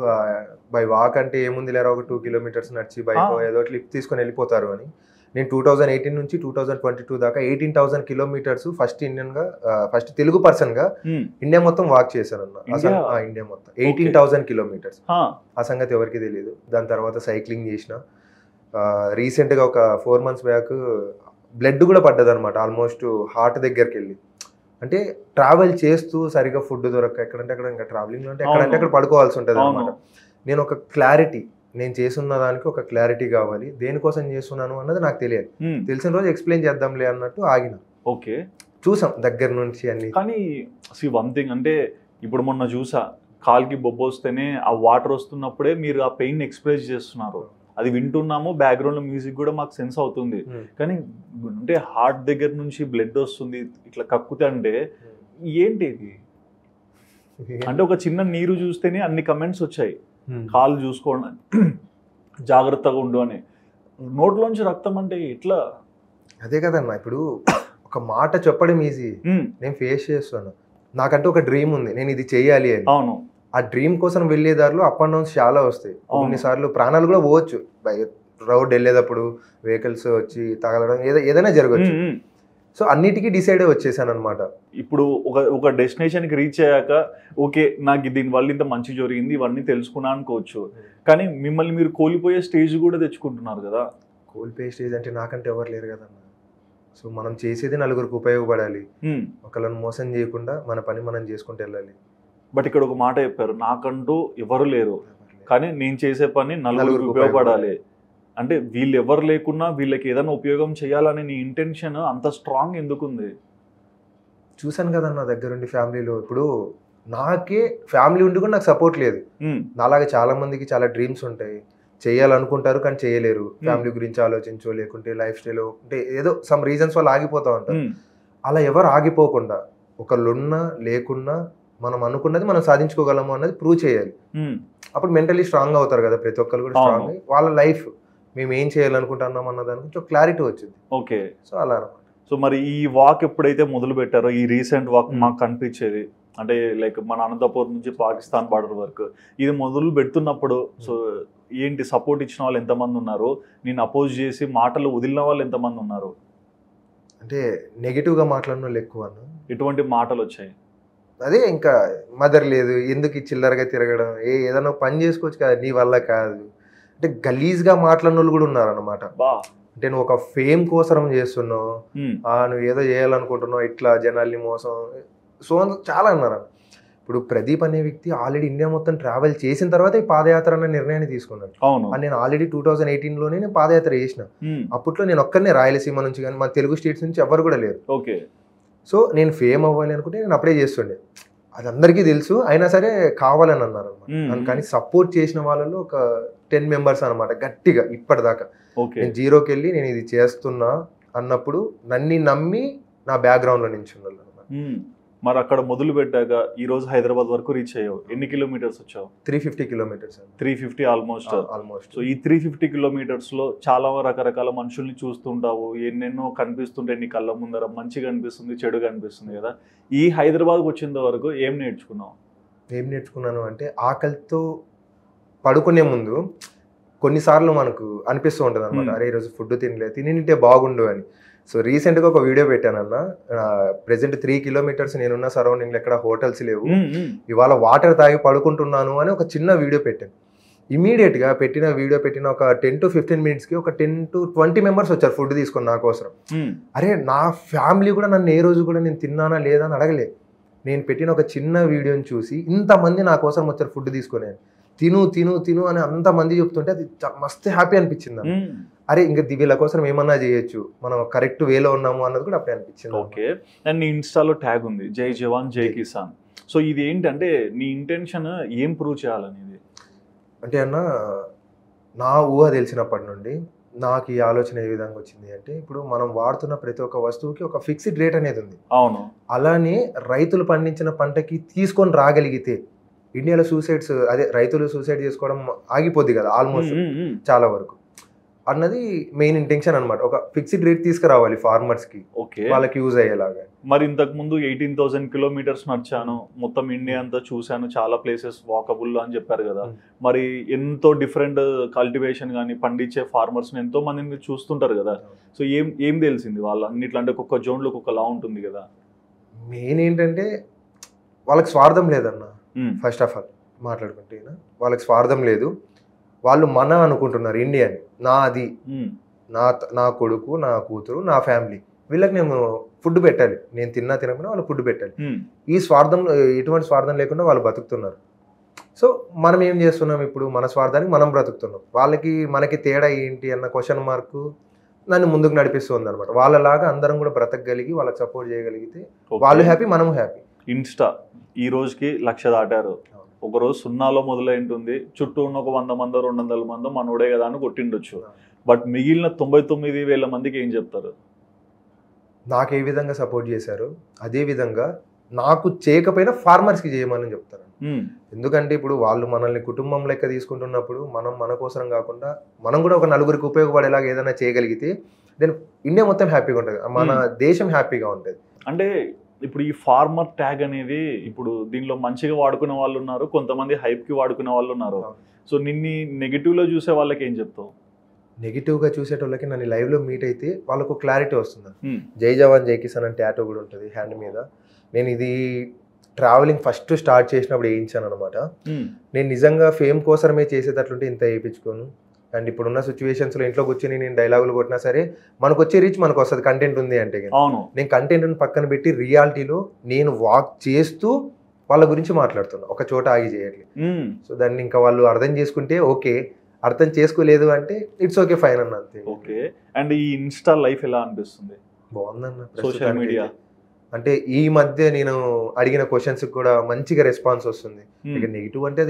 బై వాక్ అంటే ఏముంది లేరా, ఒక 2 kilometers నడిచి బైక్ ఏదో లిఫ్ట్ తీసుకొని వెళ్ళిపోతారు అని. నేను 2018 నుంచి 2022 దాకా 18,000 కిలోమీటర్స్ ఫస్ట్ తెలుగు పర్సన్గా ఇండియా మొత్తం వాక్ చేశాను అన్న. ఇండియా మొత్తం 18,000 కిలోమీటర్స్. ఆ సంగతి ఎవరికి తెలియదు. దాని తర్వాత సైక్లింగ్ చేసిన. రీసెంట్గా ఒక 4 months బ్యాక్ బ్లడ్ కూడా పడ్డది అనమాట, ఆల్మోస్ట్ హార్ట్ దగ్గరికి వెళ్ళి. అంటే ట్రావెల్ చేస్తూ సరిగా ఫుడ్ దొరక్క ఎక్కడంటే అక్కడ, ఇంకా ట్రావెలింగ్లో అంటే ఎక్కడంటే అక్కడ పడుకోవాల్సి ఉంటుంది అనమాట. నేను ఒక క్లారిటీ, నేను చేస్తున్న దానికి ఒక క్లారిటీ కావాలి, దేనికోసం చేస్తున్నాను అన్నది నాకు తెలియాలి. తెలిసిన రోజు ఎక్స్ప్లెయిన్ చేద్దాంలే అన్నట్టు ఆగిన. ఓకే, చూసాం దగ్గర నుంచి అన్ని. కానీ వన్ థింగ్ అంటే ఇప్పుడు మొన్న చూసా, కాల్కి బొబ్బ వస్తేనే ఆ వాటర్ వస్తున్నప్పుడే మీరు ఆ పెయిన్ ఎక్స్ప్రెస్ చేస్తున్నారు. అది వింటున్నాము, బ్యాక్గ్రౌండ్ మ్యూజిక్ కూడా మాకు సెన్స్ అవుతుంది. కానీ అంటే హార్ట్ దగ్గర నుంచి బ్లడ్ వస్తుంది ఇట్లా కక్కుతే అంటే ఏంటి ఇది? అంటే ఒక చిన్న నీరు చూస్తేనే అన్ని కమెంట్స్ వచ్చాయి, కాలు చూసుకోండి, జాగ్రత్తగా ఉండు అని. నోట్లోంచి రక్తం అంటే ఇట్లా. అదే కదన్నా, ఇప్పుడు ఒక మాట చెప్పడం ఈజీ, నేను ఫేస్ చేస్తాను. నాకంటే ఒక డ్రీమ్ ఉంది, నేను ఇది చెయ్యాలి అని. అవును, ఆ డ్రీమ్ కోసం వెళ్ళే దారిలో అప్ అండ్ డౌన్స్ చాలా వస్తాయి. కొన్నిసార్లు ప్రాణాలు కూడా పోవచ్చు. రోడ్ వెళ్ళేటప్పుడు వెహికల్స్ వచ్చి తగలడం, ఏదైనా జరగవచ్చు. సో అన్నిటికీ డిసైడ్ వచ్చేసాను అనమాట. ఇప్పుడు ఒక డెస్టినేషన్కి రీచ్ అయ్యాక ఓకే, నాకు దీనివల్ల ఇంత మంచి జరిగింది, ఇవన్నీ తెలుసుకున్నా అనుకోవచ్చు. కానీ మిమ్మల్ని మీరు కోల్పోయే స్టేజ్ కూడా తెచ్చుకుంటున్నారు కదా. కోల్పోయే స్టేజ్ అంటే నాకంటే ఎవరు లేరు కదన్న. సో మనం చేసేది నలుగురికి ఉపయోగపడాలి, ఒకళ్ళని మోసం చేయకుండా మన పని మనం చేసుకుంటూ వెళ్ళాలి. బట్ ఇక్కడ ఒక మాట చెప్పారు, నాకంటూ ఎవరు లేరు, కానీ నేను చేసే పని నలుగురికి ఉపయోగపడాలి. అంటే వీళ్ళు ఎవరు లేకున్నా వీళ్ళకి ఏదైనా ఉపయోగం చేయాలనే నీ ఇంటెన్షన్ అంత స్ట్రాంగ్ ఎందుకుంది? చూసాను కదా నా దగ్గరుండి ఫ్యామిలీలో. ఇప్పుడు నాకే ఫ్యామిలీ ఉండి కూడా నాకు సపోర్ట్ లేదు. నాలాగా చాలా మందికి చాలా డ్రీమ్స్ ఉంటాయి, చేయాలనుకుంటారు కానీ చేయలేరు. ఫ్యామిలీ గురించి ఆలోచించో, లేకుంటే లైఫ్ స్టైల్ అంటే ఏదో సమ్ రీజన్స్ వల్ల ఆగిపోతూ ఉంటారు. అలా ఎవరు ఆగిపోకుండా, ఒకళ్ళున్నా లేకున్నా మనం అనుకున్నది మనం సాధించుకోగలము అన్నది ప్రూవ్ చేయాలి. అప్పుడు మెంటలీ స్ట్రాంగ్ అవుతారు కదా ప్రతి ఒక్కరు కూడా. స్ట్రాంగ్ అయ్యి వాళ్ళ లైఫ్ మేము ఏం చేయాలనుకుంటున్నాం అన్న దాని గురించి ఒక క్లారిటీ వచ్చింది. ఓకే, సో అలా అనమాట. సో మరి ఈ వాక్ ఎప్పుడైతే మొదలు పెట్టారో, ఈ రీసెంట్ వాక్ మాకు కనిపించేది అంటే లైక్ మన అనంతపూర్ నుంచి పాకిస్తాన్ బార్డర్ వరకు ఇది మొదలు పెడుతున్నప్పుడు, సో ఏంటి సపోర్ట్ ఇచ్చిన వాళ్ళు ఎంతమంది ఉన్నారు? నేను అపోజ్ చేసి మాటలు వదిలిన వాళ్ళు ఎంతమంది ఉన్నారు? అంటే నెగిటివ్గా మాట్లాడిన వాళ్ళు ఎక్కువ. ఎటువంటి మాటలు వచ్చాయి? అదే ఇంకా మదర్ లేదు, ఎందుకు చిల్లరగా తిరగడం, ఏదైనా పని చేసుకోవచ్చు కదా, నీ వల్ల కాదు అంటే గలీజ్గా మాట్లాడిన వాళ్ళు కూడా ఉన్నారు అనమాట. అంటే నువ్వు ఒక ఫేమ్ కోసం చేస్తున్నావు, నువ్వు ఏదో చేయాలనుకుంటున్నావు, ఇట్లా జనాల్ని మోసం, సో చాలా అన్నారు. ఇప్పుడు ప్రదీప్ అనే వ్యక్తి ఆల్రెడీ ఇండియా మొత్తం ట్రావెల్ చేసిన తర్వాత ఈ పాదయాత్ర అన్న నిర్ణయాన్ని తీసుకున్నాను. నేను ఆల్రెడీ 2018లోనే నేను పాదయాత్ర చేసిన. అప్పట్లో నేను ఒక్కనే రాయలసీమ నుంచి కానీ మన తెలుగు స్టేట్స్ నుంచి ఎవరు కూడా లేరు. ఓకే, సో నేను ఫేమ్ అవ్వాలి అనుకుంటే నేను అప్లై చేస్తుండే, అది అందరికీ తెలుసు. అయినా సరే కావాలని అన్నారు అనమాట. కానీ సపోర్ట్ చేసిన వాళ్ళలో ఒక 10 members అనమాట గట్టిగా ఇప్పటిదాకా. నేను జీరోకి వెళ్ళి నేను ఇది చేస్తున్నా అన్నప్పుడు నన్ను నమ్మి నా బ్యాక్గ్రౌండ్లో నించున్నారు అనమాట. మరి అక్కడ మొదలు పెట్టాక ఈ రోజు హైదరాబాద్ వరకు రీచ్ అయ్యావు. ఎన్ని కిలోమీటర్స్ వచ్చావు? 350 కిలోమీటర్స్. 350 ఆల్మోస్ట్. సో ఈ 350 కిలోమీటర్స్లో చాలా రకరకాల మనుషుల్ని చూస్తుంటావు, ఎన్నెన్నో కనిపిస్తుంటాయి నీ కళ్ళ ముందర, మంచిగా అనిపిస్తుంది, చెడుగా అనిపిస్తుంది కదా. ఈ హైదరాబాద్కి వచ్చేంత వరకు ఏం నేర్చుకున్నావు? ఏం నేర్చుకున్నాను అంటే, ఆకలితో పడుకునే ముందు కొన్నిసార్లు మనకు అనిపిస్తూ ఉంటుంది అనమాట, అరే ఈరోజు ఫుడ్ తినింటే బాగుండు అని. సో రీసెంట్గా ఒక వీడియో పెట్టానన్న. ప్రెసెంట్ 3 kilometers నేనున్న సరౌండింగ్లో ఎక్కడ హోటల్స్ లేవు, ఇవాళ వాటర్ తాగి పడుకుంటున్నాను అని ఒక చిన్న వీడియో పెట్టాను. ఇమీడియట్గా పెట్టిన ఒక 10 to 15 minutesకి ఒక 10 to 20 members వచ్చారు ఫుడ్ తీసుకొని నా కోసం. అరే నా ఫ్యామిలీ కూడా నన్ను ఏ రోజు కూడా నేను తిన్నానా లేదా అని అడగలే. నేను పెట్టిన ఒక చిన్న వీడియోని చూసి ఇంతమంది నా కోసం వచ్చారు ఫుడ్ తీసుకొని, తిను తిను తిను అని అంతమంది చెప్తుంటే అది మస్తు హ్యాపీ అనిపించింది. అరే ఇంకా వీళ్ళ కోసం ఏమన్నా చేయొచ్చు, మనం కరెక్ట్ వేలో ఉన్నాము అన్నది కూడా అప్పుడే అనిపించింది. ఓకే, అండ్ నీ ఇన్స్టాలో ట్యాగ్ ఉంది జై జవాన్ జై కిసాన్. సో ఇది ఏంటంటే నీ ఇంటెన్షన్ ఏం ప్రూవ్ చేయాలనేది? అంటే అన్న, నా ఊహ తెలిసినప్పటి నుండి నాకు ఈ ఆలోచన ఏ విధంగా వచ్చింది అంటే, ఇప్పుడు మనం వాడుతున్న ప్రతి ఒక్క వస్తువుకి ఒక ఫిక్స్డ్ రేట్ అనేది ఉంది. అవును. అలానే రైతులు పండించిన పంటకి తీసుకొని రాగలిగితే ఇండియాలో రైతులు సూసైడ్ చేసుకోవడం ఆగిపోద్ది కదా ఆల్మోస్ట్ చాలా వరకు. అన్నది మెయిన్ ఇంటెన్షన్ అనమాట. ఒక ఫిక్స్డ్ రేట్ తీసుకురావాలి ఫార్మర్స్కి, ఓకే. వాళ్ళకి యూజ్ అయ్యేలాగా. మరి ఇంతకు ముందు 18,000 కిలోమీటర్స్ నడిచాను, మొత్తం ఇండియా అంతా చూశాను, చాలా ప్లేసెస్ వాకబుల్ అని చెప్పారు కదా. మరి ఎంతో డిఫరెంట్ కల్టివేషన్ కానీ పండించే ఫార్మర్స్ని ఎంతో మందిని చూస్తుంటారు కదా. సో ఏం తెలిసింది వాళ్ళ అన్నిట్లో? అంటే ఒక్కొక్క జోన్లో ఒక్కొక్కలా ఉంటుంది కదా. మెయిన్ ఏంటంటే వాళ్ళకి స్వార్థం లేదన్న. ఫస్ట్ ఆఫ్ ఆల్ మాట్లాడుకుంటే వాళ్ళకి స్వార్థం లేదు. వాళ్ళు మన అనుకుంటున్నారు ఇండియాని, నాది, నా కొడుకు, నా కూతురు, నా ఫ్యామిలీ, వీళ్ళకి నేను ఫుడ్ పెట్టాలి, నేను తినకపోయినా వాళ్ళు ఫుడ్ పెట్టాలి. ఈ స్వార్థం, ఎటువంటి స్వార్థం లేకుండా వాళ్ళు బతుకుతున్నారు. సో మనం ఏం చేస్తున్నాం ఇప్పుడు? మన స్వార్థానికి మనం బ్రతుకుతున్నాం. మనకి తేడా ఏంటి అన్న క్వశ్చన్ మార్కు నన్ను ముందుకు నడిపిస్తుంది అనమాట. వాళ్ళలాగా అందరం కూడా బ్రతకగలిగి వాళ్ళకి సపోర్ట్ చేయగలిగితే వాళ్ళు హ్యాపీ, మనము హ్యాపీ. ఇన్స్టా ఈ రోజుకి 1,00,000 దాటారు. ఒకరోజు 0 మొదలైంటుంది, చుట్టూ ఉన్న ఒక 100 మందో 200 మందో మనోడే కదా అని కొట్టిండొచ్చు. బట్ మిగిలిన 99,000 మందికి ఏం చెప్తారు? నాకు ఏ విధంగా సపోర్ట్ చేశారు అదే విధంగా నాకు చేయకపోయినా ఫార్మర్స్కి చేయమని చెప్తాను. ఎందుకంటే ఇప్పుడు వాళ్ళు మనల్ని కుటుంబం లెక్క తీసుకుంటున్నప్పుడు మనం మన కోసం కాకుండా మనం కూడా ఒక నలుగురికి ఉపయోగపడేలాగా ఏదైనా చేయగలిగితే దెన్ ఇండియా మొత్తం హ్యాపీగా ఉంటుంది, మన దేశం హ్యాపీగా ఉంటుంది. అంటే ఇప్పుడు ఈ ఫార్మర్ ట్యాగ్ అనేది ఇప్పుడు దీనిలో మంచిగా వాడుకునే వాళ్ళు ఉన్నారు, కొంతమంది హైప్కి వాడుకునే వాళ్ళు ఉన్నారు. సో నిన్ను నెగిటివ్లో చూసే వాళ్ళకి ఏం చెప్తావు? నెగిటివ్గా చూసేటోళ్ళకి నన్ను లైవ్లో మీట్ అయితే వాళ్ళకు క్లారిటీ వస్తుంది. జై జవాన్ జై కిసాన్ అంటే టాటూ కూడా ఉంటుంది హ్యాండ్ మీద. నేను ఇది ట్రావెలింగ్ ఫస్ట్ స్టార్ట్ చేసినప్పుడు వేయించాను అనమాట. నేను నిజంగా ఫేమ్ కోసమే చేసేటట్లుంటే ఇంత వేయించుకోను. అండ్ ఇప్పుడున్న సిచ్యువేషన్స్లో ఇంట్లో కూర్చొని నేను డైలాగులు కొట్టినా సరే మనకు వచ్చే రీచ్ మనకు వస్తుంది, కంటెంట్ ఉంది అంటే. నేను కంటెంట్ని పక్కన పెట్టి రియాలిటీలో నేను వాక్ చేస్తూ వాళ్ళ గురించి మాట్లాడుతున్నా, ఒక చోట ఆగి చేయట్లేదు. సో దాన్ని ఇంకా వాళ్ళు అర్థం చేసుకుంటే ఓకే, అర్థం చేసుకోలేదు అంటే ఇట్స్ ఓకే, ఫైన్ అన్న, అంతే. ఓకే. అండ్ ఈ ఇన్స్టా లైఫ్ ఎలా అనిపిస్తుంది? బాగుందన్న. సోషల్ మీడియా అంటే ఈ మధ్య నేను అడిగిన క్వశ్చన్స్ కూడా మంచిగా రెస్పాన్స్ వస్తుంది. ఇక నెగిటివ్ అంటే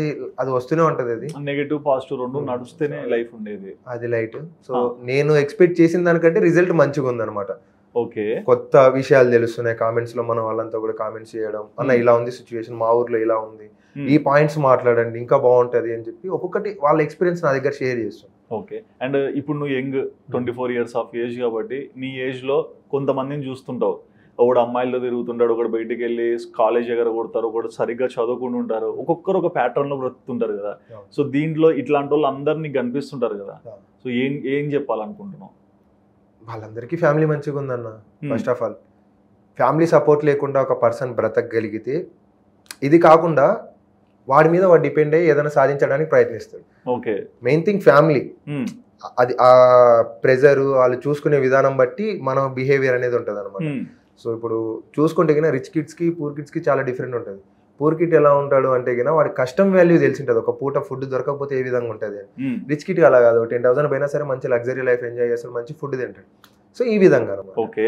అది వస్తూనే ఉంటది. అది నెగిటివ్ పాజిటివ్ రెండు నడుస్తేనే లైఫ్ ఉండేది, అది లైట్. సో నేను ఎక్స్పెక్ట్ చేసిన దానికంటే రిజల్ట్ మంచిగా ఉందన్నమాట. ఓకే. కొత్త విషయాలు తెలుస్తున్నాయి కామెంట్స్ లో, మన వాళ్ళంతా కూడా కామెంట్స్ చేయడం, అన్న ఇలా ఉంది సిచ్యువేషన్, మా ఊర్లో ఇలా ఉంది, ఈ పాయింట్స్ మాట్లాడండి ఇంకా బాగుంటది అని చెప్పి ఒక్కొక్కటి వాళ్ళ ఎక్స్పీరియన్స్ నా దగ్గర షేర్ చేస్తాను. ఓకే. అండ్ ఇప్పుడు నువ్వు యంగ్ 24 years ఆఫ్ ఏజ్ కాబట్టి నీ ఏజ్ లో కొంతమందిని చూస్తుంటావు, ఒకడు అమ్మాయిలతో తిరుగుతుంటాడు, ఒకడు బయటికి వెళ్ళి కాలేజ్ దగ్గర కొడతారు, ఒకడు సరిగ్గా చదువుకుంటూ ఉంటారు, ఒక్కొక్కరు ఒక ప్యాటర్న్ లో బ్రతుకుతుంటారు కదా. సో దీంట్లో ఇట్లాంటి వాళ్ళు అందరినీ కనిపిస్తుంటారు కదా. సో ఏం చెప్పాలనుకుంటున్నావు? వాళ్ళందరికీ ఫ్యామిలీ మంచిగా ఉందన్న. First of all family support లేకుండా ఒక పర్సన్ బ్రతకగలిగితే, ఇది కాకుండా వాడి మీద వాడు డిపెండ్ అయ్యి ఏదైనా సాధించడానికి ప్రయత్నిస్తాడు. ఓకే. Main thing family. అది ఆ ప్రెజర్ వాళ్ళు చూసుకునే విధానం బట్టి మన బిహేవియర్ అనేది ఉంటుంది అనమాట. సో ఇప్పుడు చూసుకుంటే కినా రిచ్ కిడ్స్కి పూర్ కిడ్స్కి చాలా డిఫరెంట్ ఉంటుంది. పూర్ కిడ్ ఎలా ఉంటాడు అంటే కినా వాడి కష్టం వాల్యూ తెలిసి ఉంటుంది, ఒక పూట ఫుడ్ దొరకకపోతే ఏ విధంగా ఉంటుంది. రిచ్ కిడ్ అలా కాదు, 10,000 పోయినా సరే మంచి లగ్జరీ లైఫ్ ఎంజాయ్ చేస్తాడు, మంచి ఫుడ్ తింటాడు. సో ఈ విధంగా అనమాట. ఓకే.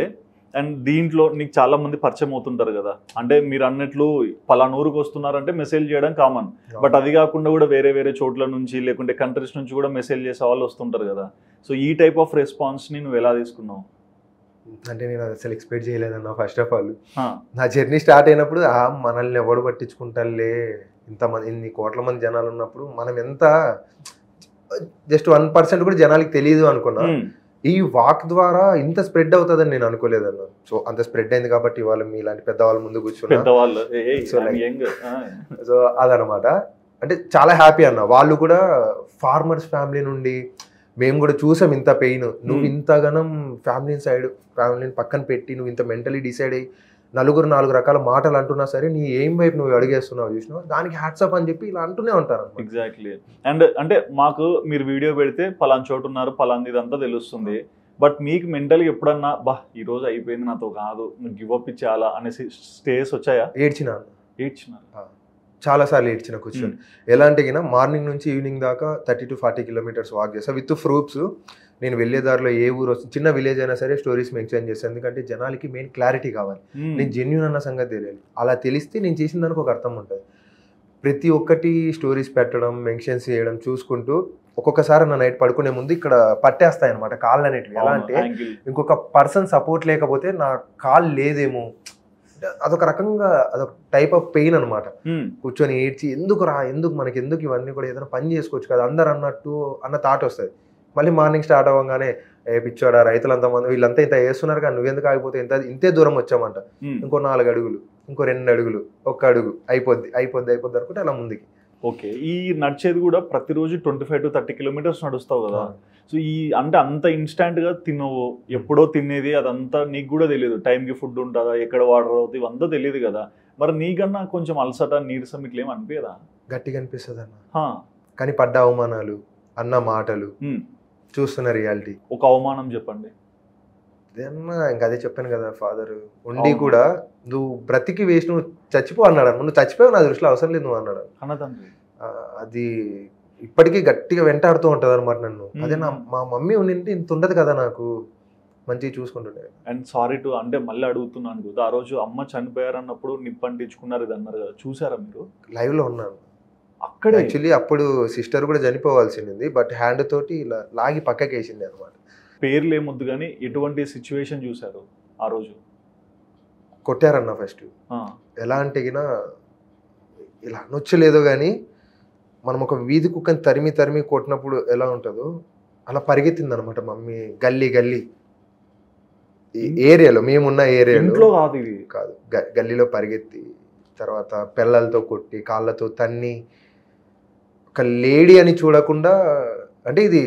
అండ్ దీంట్లో నీకు చాలా మంది పరిచయం అవుతుంటారు కదా, అంటే మీరు అన్నట్లు పలానా ఊరికి వస్తున్నారంటే మెసేజ్ చేయడం కామన్, బట్ అది కాకుండా కూడా వేరే వేరే చోట్ల నుంచి లేకుంటే కంట్రీస్ నుంచి కూడా మెసేజ్ చేసే వాళ్ళు వస్తుంటారు కదా. సో ఈ టైప్ ఆఫ్ రెస్పాన్స్ని నువ్వు ఎలా తీసుకున్నావు? అంటే నేను అసలు ఎక్స్పెక్ట్ చేయలేదన్న. ఫస్ట్ ఆఫ్ ఆల్ నా జర్నీ స్టార్ట్ అయినప్పుడు మనల్ని ఎవడు పట్టించుకుంటారులే, ఇంతమంది ఇన్ని కోట్ల మంది జనాలు ఉన్నప్పుడు మనం ఎంత జస్ట్ 1% కూడా జనాలకి తెలియదు అనుకున్నా. ఈ వాక్ ద్వారా ఇంత స్ప్రెడ్ అవుతుందని నేను అనుకోలేదన్న. సో అంత స్ప్రెడ్ అయింది కాబట్టి ఇవాళ మీలాంటి పెద్దవాళ్ళ ముందు కూర్చున్నా. సో అదనమాట. అంటే చాలా హ్యాపీ అన్న. వాళ్ళు కూడా ఫార్మర్స్ ఫ్యామిలీ నుండి మేము కూడా చూసాం ఇంత పెయిన్, నువ్వు ఇంతగానం ఫ్యామిలీని పక్కన పెట్టి నువ్వు ఇంత మెంటలీ డిసైడ్ అయ్యి 4 రకాల మాటలు అంటున్నా సరే నీ ఏం వైపు నువ్వు అడిగేస్తున్నావు చూసినావు, దానికి హ్యాట్సప్ అని చెప్పి ఇలా అంటూనే ఉంటారు. ఎగ్జాక్ట్లీ. అండ్ అంటే మాకు మీరు వీడియో పెడితే పలానా చోటు ఉన్నారు, పలానా ఇదంతా తెలుస్తుంది, బట్ మీకు మెంటల్గా ఎప్పుడన్నా బా ఈ రోజు అయిపోయింది నాతో కాదు, నువ్వు గివ్ అప్ ఇచ్చేయాలా అనేసి స్టేస్ వచ్చాయా? ఏడ్చినా చాలాసార్లు ఏడ్చిన కూర్చొని. ఎలా అంటే మార్నింగ్ నుంచి ఈవినింగ్ దాకా 30 to 40 kilometers వాక్ చేస్తాను విత్ ప్రూఫ్స్. నేను వెళ్ళే దారిలో ఏ ఊరు వస్తుంది, చిన్న విలేజ్ అయినా సరే స్టోరీస్ మెన్షన్ చేస్తాను, ఎందుకంటే జనాలకి మెయిన్ క్లారిటీ కావాలి, నేను జెన్యూన్ అన్న సంగతి తెలియాలి. అలా తెలిస్తే నేను చేసిన దానికి ఒక అర్థం ఉంటుంది. ప్రతి ఒక్కటి స్టోరీస్ పెట్టడం, మెన్షన్స్ చేయడం చూసుకుంటూ ఒక్కొక్కసారి నా నైట్ పడుకునే ముందు ఇక్కడ పట్టేస్తాయి అనమాట కాళ్ళు అనేటివి. ఎలా అంటే ఇంకొక పర్సన్ సపోర్ట్ లేకపోతే నా కాళ్ళు లేదేమో, అదొక రకంగా అదొక టైప్ ఆఫ్ పెయిన్ అనమాట. కూర్చొని ఏడ్చి ఎందుకు మనకి ఎందుకు ఇవన్నీ కూడా ఏదైనా పని చేసుకోవచ్చు కదా అందరు అన్నట్టు అన్న థాట్ వస్తుంది. మళ్ళీ మార్నింగ్ స్టార్ట్ అవ్వగానే ఏ పిచ్చోడా రైతులంతా మంది వీళ్ళంతా ఇంత వేస్తున్నారు కానీ నువ్వెందుకు ఆగిపోతే ఇంతే దూరం వచ్చామంట, ఇంకో 4 అడుగులు, ఇంకో 2 అడుగులు, 1 అడుగు, అయిపోద్ది అనుకుంటే అలా ముందుకి. ఓకే, ఈ నడిచేది కూడా ప్రతిరోజు 25 to 30 కిలోమీటర్స్ నడుస్తావు కదా. సో ఈ అంటే అంత ఇన్స్టాంట్ గా తినవు, ఎప్పుడో తినేది అదంతా నీకు కూడా తెలియదు, టైంకి ఫుడ్ ఉంటుందా, ఎక్కడ వాటర్ అవుతుంది, ఇవంతా తెలియదు కదా. మరి నీకన్నా కొంచెం అలసట నీరసం ఇట్లా ఏమి అనిపించదా? గట్టిగా అనిపిస్తుంది అన్న, కానీ పడ్డ అవమానాలు, అన్న మాటలు, చూస్తున్న రియాలిటీ. ఒక అవమానం చెప్పండి. ఇంకా అదే చెప్పాను కదా, ఫాదర్ ఉండి కూడా నువ్వు బ్రతికి వేసి నువ్వు చచ్చిపో అన్నాడు. నువ్వు చచ్చిపోయావు, నా దృష్టిలో అవసరం లేదు నువ్వు అన్నాడు. అది ఇప్పటికీ గట్టిగా వెంటాడుతూ ఉంటది అనమాట నన్ను. అదే మా మమ్మీ ఉండింటే ఇంత ఉండదు కదా, నాకు మంచిగా చూసుకుంటుండే. అండ్ సారీ టు అంటే మళ్ళీ అడుగుతున్నాను కదా, ఆ రోజు అమ్మ చనిపోయారు అన్నప్పుడు నిప్పంటించుకున్నారు ఇది అన్నారు కదా, చూసారా మీరు? లైవ్ లో ఉన్నాను అక్కడ. యాక్చువల్లీ అప్పుడు సిస్టర్ కూడా చనిపోవాల్సింది, బట్ హ్యాండ్ తోటి ఇలా లాగి పక్కకి వేసింది అనమాట. పేర్లు ఏమొద్దు కానీ ఎటువంటి సిచ్యువేషన్ చూసారు ఆ రోజు? కొట్టారన్న ఫస్ట్. ఎలా అంటే ఇలా అనొచ్చలేదో కానీ మనం ఒక వీధి కుక్కని తరిమి కొట్టినప్పుడు ఎలా ఉంటుందో అలా పరిగెత్తింది అనమాట మమ్మీ. గల్లీ ఏరియాలో, మేమున్న ఏరియాలో కాదు, గల్లీలో పరిగెత్తి, తర్వాత పిల్లలతో కొట్టి, కాళ్ళతో తన్ని, ఒక లేడీ అని చూడకుండా, అంటే ఇది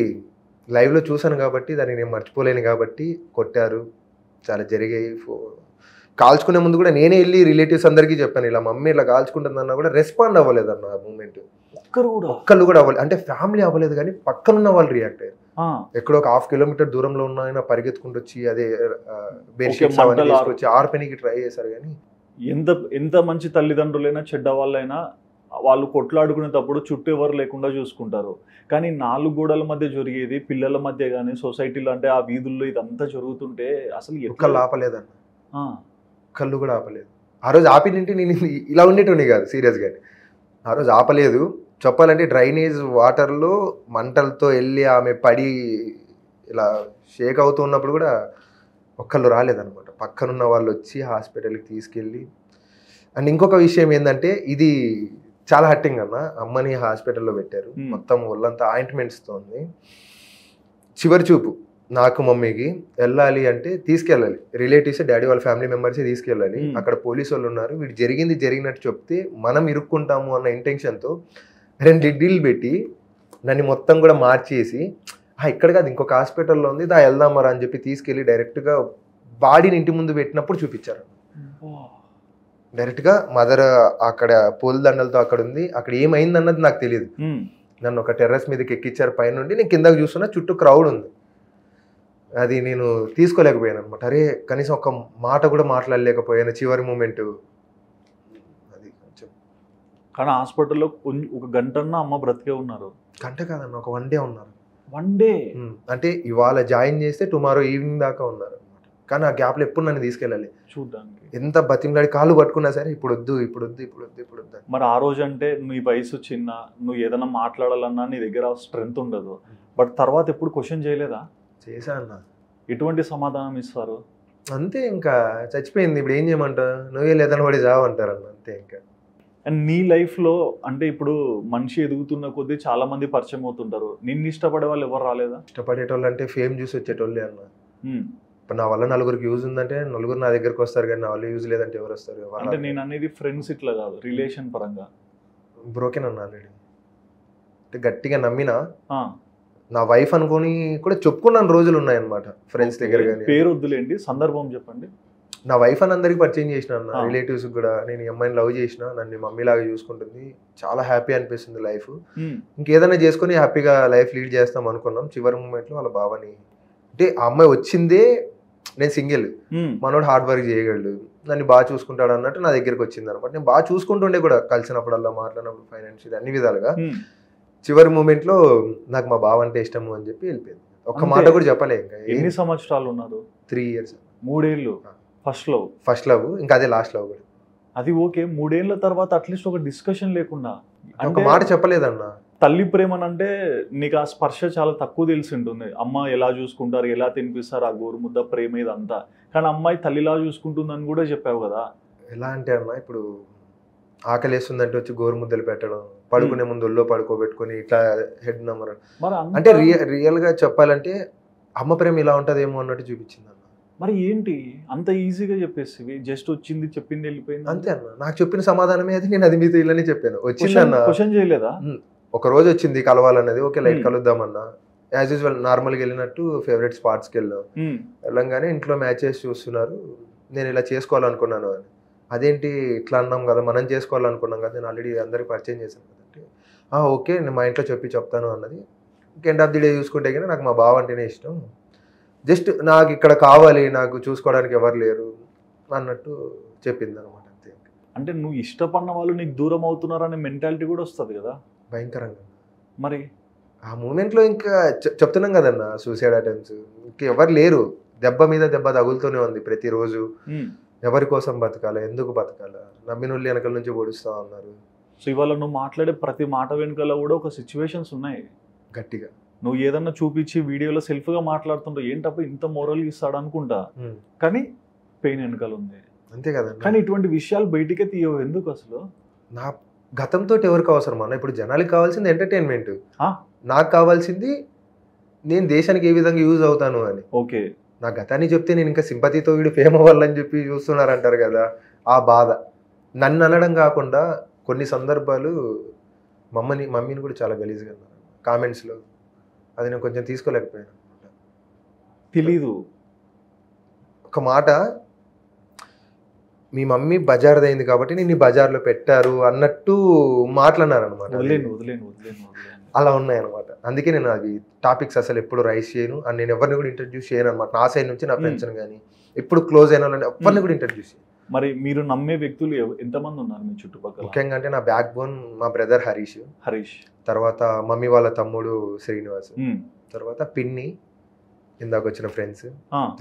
లైవ్లో చూసాను కాబట్టి దాన్ని నేను మర్చిపోలేను కాబట్టి కొట్టారు, చాలా జరిగాయి. కాల్చుకునే ముందు కూడా నేనే వెళ్ళి రిలేటివ్స్ అందరికీ చెప్పాను, ఇలా మమ్మీ ఇలా కాల్చుకుంటుందన్నా కూడా రెస్పాండ్ అవ్వలేదు అన్న. ఆ మూమెంట్ ఒక్కళ్ళు కూడా అవ్వలేదు, అంటే ఫ్యామిలీ అవ్వలేదు కానీ పక్కనున్న వాళ్ళు రియాక్ట్ అయ్యారు. ఎక్కడో ఒక 1/2 కిలోమీటర్ దూరంలో ఉన్న పరిగెత్తుకుంటూ వచ్చి అదే బెడ్షీట్స్ అవన్నీ తీసుకొచ్చి ఆర్పెనికి ట్రై చేశారు. కానీ ఎంత మంచి తల్లిదండ్రులైనా చెడ్డ వాళ్ళైనా వాళ్ళు కొట్లాడుకునేటప్పుడు చుట్టూ ఎవరు లేకుండా చూసుకుంటారు. కానీ 4 గోడల మధ్య జరిగేది, పిల్లల మధ్య కానీ సొసైటీలో అంటే ఆ వీధుల్లో ఇదంతా జరుగుతుంటే అసలు ఒక్కళ్ళు ఆపలేదన్న, కళ్ళు కూడా ఆపలేదు. ఆ రోజు ఆపినంటే నేను ఇలా ఉండేటోని కాదు సీరియస్గా. ఆ రోజు ఆపలేదు. చెప్పాలంటే డ్రైనేజ్ వాటర్లో మంటలతో వెళ్ళి ఆమె పడి ఇలా షేక్ అవుతూ ఉన్నప్పుడు కూడా ఒక్కళ్ళు రాలేదన్నమాట. పక్కనున్న వాళ్ళు వచ్చి హాస్పిటల్కి తీసుకెళ్ళి. అండ్ ఇంకొక విషయం ఏంటంటే, ఇది చాలా హట్టింగ్ అన్న, అమ్మని హాస్పిటల్లో పెట్టారు, మొత్తం ఒళ్ళంతా ఆయింట్మెంట్స్తో ఉంది. చివరి చూపు నాకు మమ్మీకి వెళ్ళాలి అంటే తీసుకెళ్ళాలి, రిలేటివ్స్ డాడీ వాళ్ళ ఫ్యామిలీ మెంబర్సే తీసుకెళ్ళాలి. అక్కడ పోలీసు వాళ్ళు ఉన్నారు, వీడు జరిగినట్టు చెప్తే మనం ఇరుక్కుంటాము అన్న ఇంటెన్షన్తో 2 ఇడ్లీలు పెట్టి నన్ను మొత్తం కూడా మార్చేసి, ఇక్కడ కాదు ఇంకొక హాస్పిటల్లో ఉంది దా వెళ్దామరా అని చెప్పి తీసుకెళ్ళి డైరెక్ట్గా బాడీని ఇంటి ముందు పెట్టినప్పుడు చూపించారు. డైరెక్ట్గా మదర్ అక్కడ పూలదండలతో అక్కడ ఉంది, అక్కడ ఏమైంది అన్నది నాకు తెలియదు. నన్ను ఒక టెర్రస్ మీదకి ఎక్కించారు పైనుండి, నేను కిందకి చూస్తున్నా చుట్టూ క్రౌడ్ ఉంది. అది నేను తీసుకోలేకపోయాను అనమాట. అరే కనీసం ఒక మాట కూడా మాట్లాడలేకపోయాను చివరి మూమెంట్ అది కొంచెం. కానీ హాస్పిటల్లో 1 గంటన్నా అమ్మ బ్రతికే ఉన్నారు. గంట కాదన్న, ఒక 1 డే ఉన్నారు. 1 డే అంటే ఇవాళ జాయిన్ చేస్తే టుమారో ఈవినింగ్ దాకా ఉన్నారు అనమాట. కానీ ఆ గ్యాప్లో ఎప్పుడు నన్ను తీసుకెళ్ళాలి చూడడానికి. ఎంత బతిమలాడి కాళ్ళు పట్టుకున్నా సరే ఇప్పుడు వద్దు. మరి ఆ రోజు అంటే నీ వయసు చిన్న, నువ్వు ఏదైనా మాట్లాడాలన్నా నీ దగ్గర స్ట్రెంత్ ఉండదు. బట్ తర్వాత ఎప్పుడు క్వశ్చన్ చేయలేదా? చేశా అన్న. ఎటువంటి సమాధానం ఇస్తారు? అంతే, ఇంకా చచ్చిపోయింది ఇప్పుడు ఏం చేయమంటావు, నువ్వే లేదని పడి చావు అంటారన్న, అంతే. ఇంకా అండ్ నీ లైఫ్లో అంటే ఇప్పుడు మనిషి ఎదుగుతున్న కొద్దీ చాలా మంది పరిచయం అవుతుంటారు, నిన్ను ఇష్టపడే వాళ్ళు ఎవరు రాలేదా? ఇష్టపడేటోళ్ళు అంటే ఫేమ్ చూసి వచ్చేటోళ్ళే అన్న. ఇప్పుడు నా వల్ల 4గురికి యూజ్ ఉందంటే 4గురు నా దగ్గరకు వస్తారు, కానీ నా వల్ల యూజ్ లేదంటే ఎవరు వస్తారు? అంటే నేను అనేది ఫ్రెండ్స్ ఇట్లా కాదు, రిలేషన్ పరంగా. బ్రోకెన్ అన్న ఆల్రెడీ. అంటే గట్టిగా నమ్మినా నా వైఫ్ అనుకుని కూడా చెప్పుకున్నాను రోజులు ఉన్నాయన్నమాట ఫ్రెండ్స్ దగ్గర. కానీ పేరు వద్దులేండి, సందర్భం చెప్పండి. నా వైఫ్ అని అందరికి పరిచయం చేసిన అన్న, రిలేటివ్స్ కూడా. నేను ఈ అమ్మాయిని లవ్ చేసిన, నన్ను మమ్మీలాగా చూసుకుంటుంది, చాలా హ్యాపీ అనిపిస్తుంది లైఫ్. ఇంకేదైనా చేసుకుని హ్యాపీగా లైఫ్ లీడ్ చేస్తాం అనుకున్నాం. చివరి మూమెంట్లో వాళ్ళ బావని, అంటే ఆ అమ్మాయి వచ్చిందే, నేను సింగిల్, మనోడు హార్డ్ వర్క్ చేయగలడు, నన్ను బాగా చూసుకుంటాడు అన్నట్టు నా దగ్గరికి వచ్చింది అనమాట. నేను బాగా చూసుకుంటుండే కూడా, కలిసినప్పుడల్లా మాట్లాడినప్పుడు ఫైనాన్షియల్ అన్ని విధాలుగా. చివరి మూమెంట్లో నాకు మా బావ అంటే ఇష్టము అని చెప్పి వెళ్ళిపోయింది. ఒక్క మాట కూడా చెప్పలే. ఇంకా ఎన్ని సంవత్సరాలు ఉన్నారు? 3 years. 3 ఏళ్ళు ఫస్ట్ లవ్, ఇంకా అదే లాస్ట్ లవ్ కూడా. అది ఓకే, 3 ఏళ్ల తర్వాత అట్లీస్ట్ ఒక డిస్కషన్ లేకుండా ఒక మాట చెప్పలేదన్న. తల్లి ప్రేమనంటే నీకు ఆ స్పర్శ చాలా తక్కువ తెలిసి ఉంటుంది. అమ్మ ఎలా చూసుకుంటారు, ఎలా తినిపిస్తారు, ఆ గోరుముద్ద ప్రేమ ఇదంతా. కానీ అమ్మాయి తల్లిలా చూసుకుంటుందని కూడా చెప్పావు కదా. ఎలా అంటే అన్న, ఇప్పుడు ఆకలి వేస్తుందంటే వచ్చి గోరుముద్దలు పెట్టడం, పడుకునే ముందు ఒళ్ళో పడుకోబెట్టుకొని ఇట్లా హెడ్ నెంబర్. అంటే రియల్గా చెప్పాలంటే అమ్మ ప్రేమ ఇలా ఉంటుందేమో అన్నట్టు చూపించింది అన్న. మరి ఏంటి అంత ఈజీగా చెప్పేసి జస్ట్ వచ్చింది చెప్పింది వెళ్ళిపోయింది అంతే అన్న. నాకు చెప్పిన సమాధానమే అది, నేను అది మీతో ఇలానే చెప్పాను. వచ్చింది అన్న, క్వశ్చన్ చేయలేదా? ఒక రోజు వచ్చింది కలవాలన్నది, ఓకే లైట్ కలుద్దామన్నా, యాజ్ యూజువల్ నార్మల్గా వెళ్ళినట్టు ఫేవరెట్ స్పాట్స్కి వెళ్ళాం. వెళ్ళంగానే ఇంట్లో మ్యాచెస్ చూస్తున్నారు, నేను ఇలా చేసుకోవాలనుకున్నాను అని. అదేంటి ఇట్లా అన్నాం కదా, మనం చేసుకోవాలనుకున్నాం కదా, నేను ఆల్రెడీ అందరికి పరిచయం చేశాను కదంటే ఓకే నేను మా ఇంట్లో చెప్తాను అన్నది. ఎండ్ ఆఫ్ ది డే చూసుకుంటే కానీ నాకు మా బావ అంటేనే ఇష్టం, జస్ట్ నాకు ఇక్కడ కావాలి, నాకు చూసుకోవడానికి ఎవరు లేరు అన్నట్టు చెప్పింది అనమాట. అంతే. అంటే నువ్వు ఇష్టపడిన వాళ్ళు నీకు దూరం అవుతున్నారనే మెంటాలిటీ కూడా వస్తుంది కదా భయంకరంగా. మరి ఆ మూమెంట్లో ఇంకా చెప్తున్నాం కదన్న, సూసైడ్ అటెంప్ట్స్, ఇంకా ఎవరు లేరు, దెబ్బ మీద దెబ్బ తగులుతూనే ఉంది ప్రతిరోజు. ఎవరి కోసం బతకాలి, ఎందుకు బతకాలి, నమ్మినోళ్ళు వెనకాల నుంచి ఓడిస్తూ ఉన్నారు. సో ఇవాళ నువ్వు మాట్లాడే ప్రతి మాట వెనుకల కూడా ఒక సిచ్యువేషన్స్ ఉన్నాయి గట్టిగా. నువ్వు ఏదన్నా చూపించి వీడియోలో సెల్ఫ్గా మాట్లాడుతుంటావు, ఏంటప్పుడు ఇంత మోరల్ ఇస్తాడు అనుకుంటా, కానీ పెయిన్ వెనకాల ఉంది. అంతే కదా. కానీ ఇటువంటి విషయాలు బయటికే తీయవు ఎందుకు అసలు? నా గతంతో ఎవరికి అవసరం అన్న? ఇప్పుడు జనాలకి కావాల్సింది ఎంటర్టైన్మెంట్, నాకు కావాల్సింది నేను దేశానికి ఏ విధంగా యూజ్ అవుతాను అని. ఓకే, నా గతాన్ని చెప్తే నేను ఇంకా సింపతితో వీడు ఫేమ్ అవ్వాలని చెప్పి చూస్తున్నారంటారు కదా, ఆ బాధ. నన్ను అనడం కాకుండా కొన్ని సందర్భాలు మమ్మీని కూడా చాలా గలీజ్గా అన్నారు కామెంట్స్లో, అది నేను కొంచెం తీసుకోలేకపోయాను. తెలీదు ఒక మాట, మీ మమ్మీ బజార్దైంది కాబట్టి నేను ఈ బజార్లో పెట్టారు అన్నట్టు మాట్లాడినారనమాట. అలా ఉన్నాయన్నమాట. అందుకే నేను అది టాపిక్స్ అసలు ఎప్పుడు రైస్ చేయను, అండ్ నేను ఎవరిని కూడా ఇంట్రడ్యూస్ చేయను అనమాట. నా సైడ్ నుంచి నా ఫ్రెండ్స్ని కానీ ఎప్పుడు క్లోజ్ అయిన వాళ్ళని ఎవరిని కూడా ఇంట్రడ్యూస్ చేయను. మరి మీరు నమ్మే వ్యక్తులు ఎంతమంది ఉన్నారు మీ చుట్టుపక్కల? ముఖ్యంగా అంటే నా బ్యాక్ బోన్ మా బ్రదర్ హరీష్, తర్వాత మమ్మీ వాళ్ళ తమ్ముడు శ్రీనివాస్, తర్వాత పిన్ని ఇందాక వచ్చిన ఫ్రెండ్స్,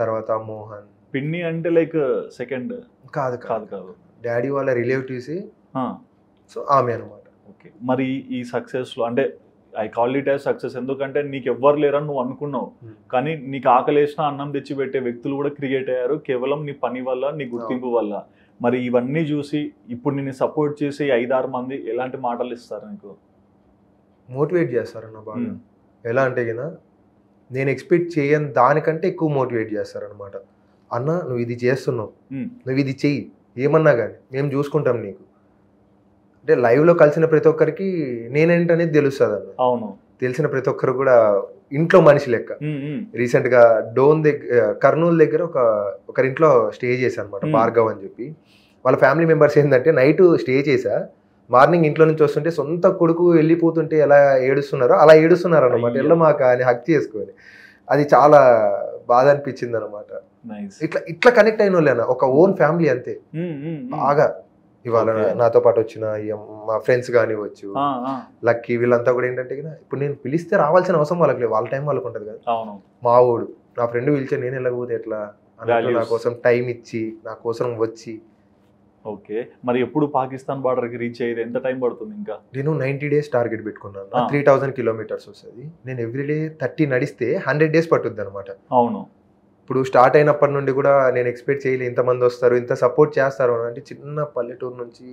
తర్వాత మోహన్. పిన్ని అంటే లైక్ సెకండ్? కాదు కాదు కాదు, డాడీ వాళ్ళ రిలేటివ్స్. సో ఆమె అనమాట. ఓకే, మరి ఈ సక్సెస్లో అంటే I call it as success, ఎందుకంటే నీకు ఎవ్వరు లేరని నువ్వు అనుకున్నావు, కానీ నీకు ఆకలేసిన అన్నం తెచ్చిపెట్టే వ్యక్తులు కూడా క్రియేట్ అయ్యారు కేవలం నీ పని వల్ల, నీ గుర్తింపు వల్ల. మరి ఇవన్నీ చూసి ఇప్పుడు నిన్ను సపోర్ట్ చేసి 5-6 మంది ఎలాంటి మాటలు ఇస్తారు నీకు? మోటివేట్ చేస్తారన్న బాగా. ఎలా అంటే కదా, నేను ఎక్స్పెక్ట్ చేయని దానికంటే ఎక్కువ మోటివేట్ చేస్తారనమాట. అన్న నువ్వు ఇది చేస్తున్నావు, నువ్వు ఇది చెయ్యి, ఏమన్నా కానీ మేము చూసుకుంటాం నీకు. అంటే లైవ్లో కలిసిన ప్రతి ఒక్కరికి నేనేంటనేది తెలుస్తుంది అన్న. అవును, తెలిసిన ప్రతి ఒక్కరు కూడా ఇంట్లో మనిషి లెక్క. రీసెంట్గా డోన్ దగ్గర, కర్నూలు దగ్గర ఒకరింట్లో స్టే చేశాను అనమాట, భార్గవ్ అని చెప్పి. వాళ్ళ ఫ్యామిలీ మెంబర్స్ ఏంటంటే నైట్ స్టే చేసా, మార్నింగ్ ఇంట్లో నుంచి వస్తుంటే సొంత కొడుకు వెళ్ళిపోతుంటే ఎలా ఏడుస్తున్నారో అలా ఏడుస్తున్నారు అనమాట, వెళ్ళమాక అని హక్ చేసుకొని. అది చాలా బాధ అనిపించింది అనమాట. ఇట్లా కనెక్ట్ అయిన వాళ్ళేనా, ఒక ఓన్ ఫ్యామిలీ అంతే బాగా. ఇవాళ నాతో పాటు వచ్చిన మా ఫ్రెండ్స్ కానివచ్చు, లక్కీ, వీళ్ళంతా కూడా ఏంటంటే ఇప్పుడు నేను పిలిస్తే రావాల్సిన అవసరం వాళ్ళకి లేదు, వాళ్ళ టైం వాళ్ళకి ఉంటుంది కదా. మా ఊడు నా ఫ్రెండ్ పిలిచే నేను వెళ్ళకపోతే ఎట్లా అన్నట్టు నా కోసం టైం ఇచ్చి నా కోసం వచ్చి. ఓకే, మరి ఎప్పుడు పాకిస్తాన్ బార్డర్కి రీచ్ అయ్యేది ఎంత టైం పడుతుంది? ఇంకా నేను 90 days టార్గెట్ పెట్టుకున్నాను. 3000 kilometers వస్తుంది. నేను ఎవ్రీడే 30 నడిస్తే 100 days పట్టుద్ది అనమాట. అవును, ఇప్పుడు స్టార్ట్ అయినప్పటి నుండి కూడా నేను ఎక్స్పెక్ట్ చేయలేదు ఇంతమంది వస్తారు, ఇంత సపోర్ట్ చేస్తారు అంటే. చిన్న పల్లెటూరు నుంచి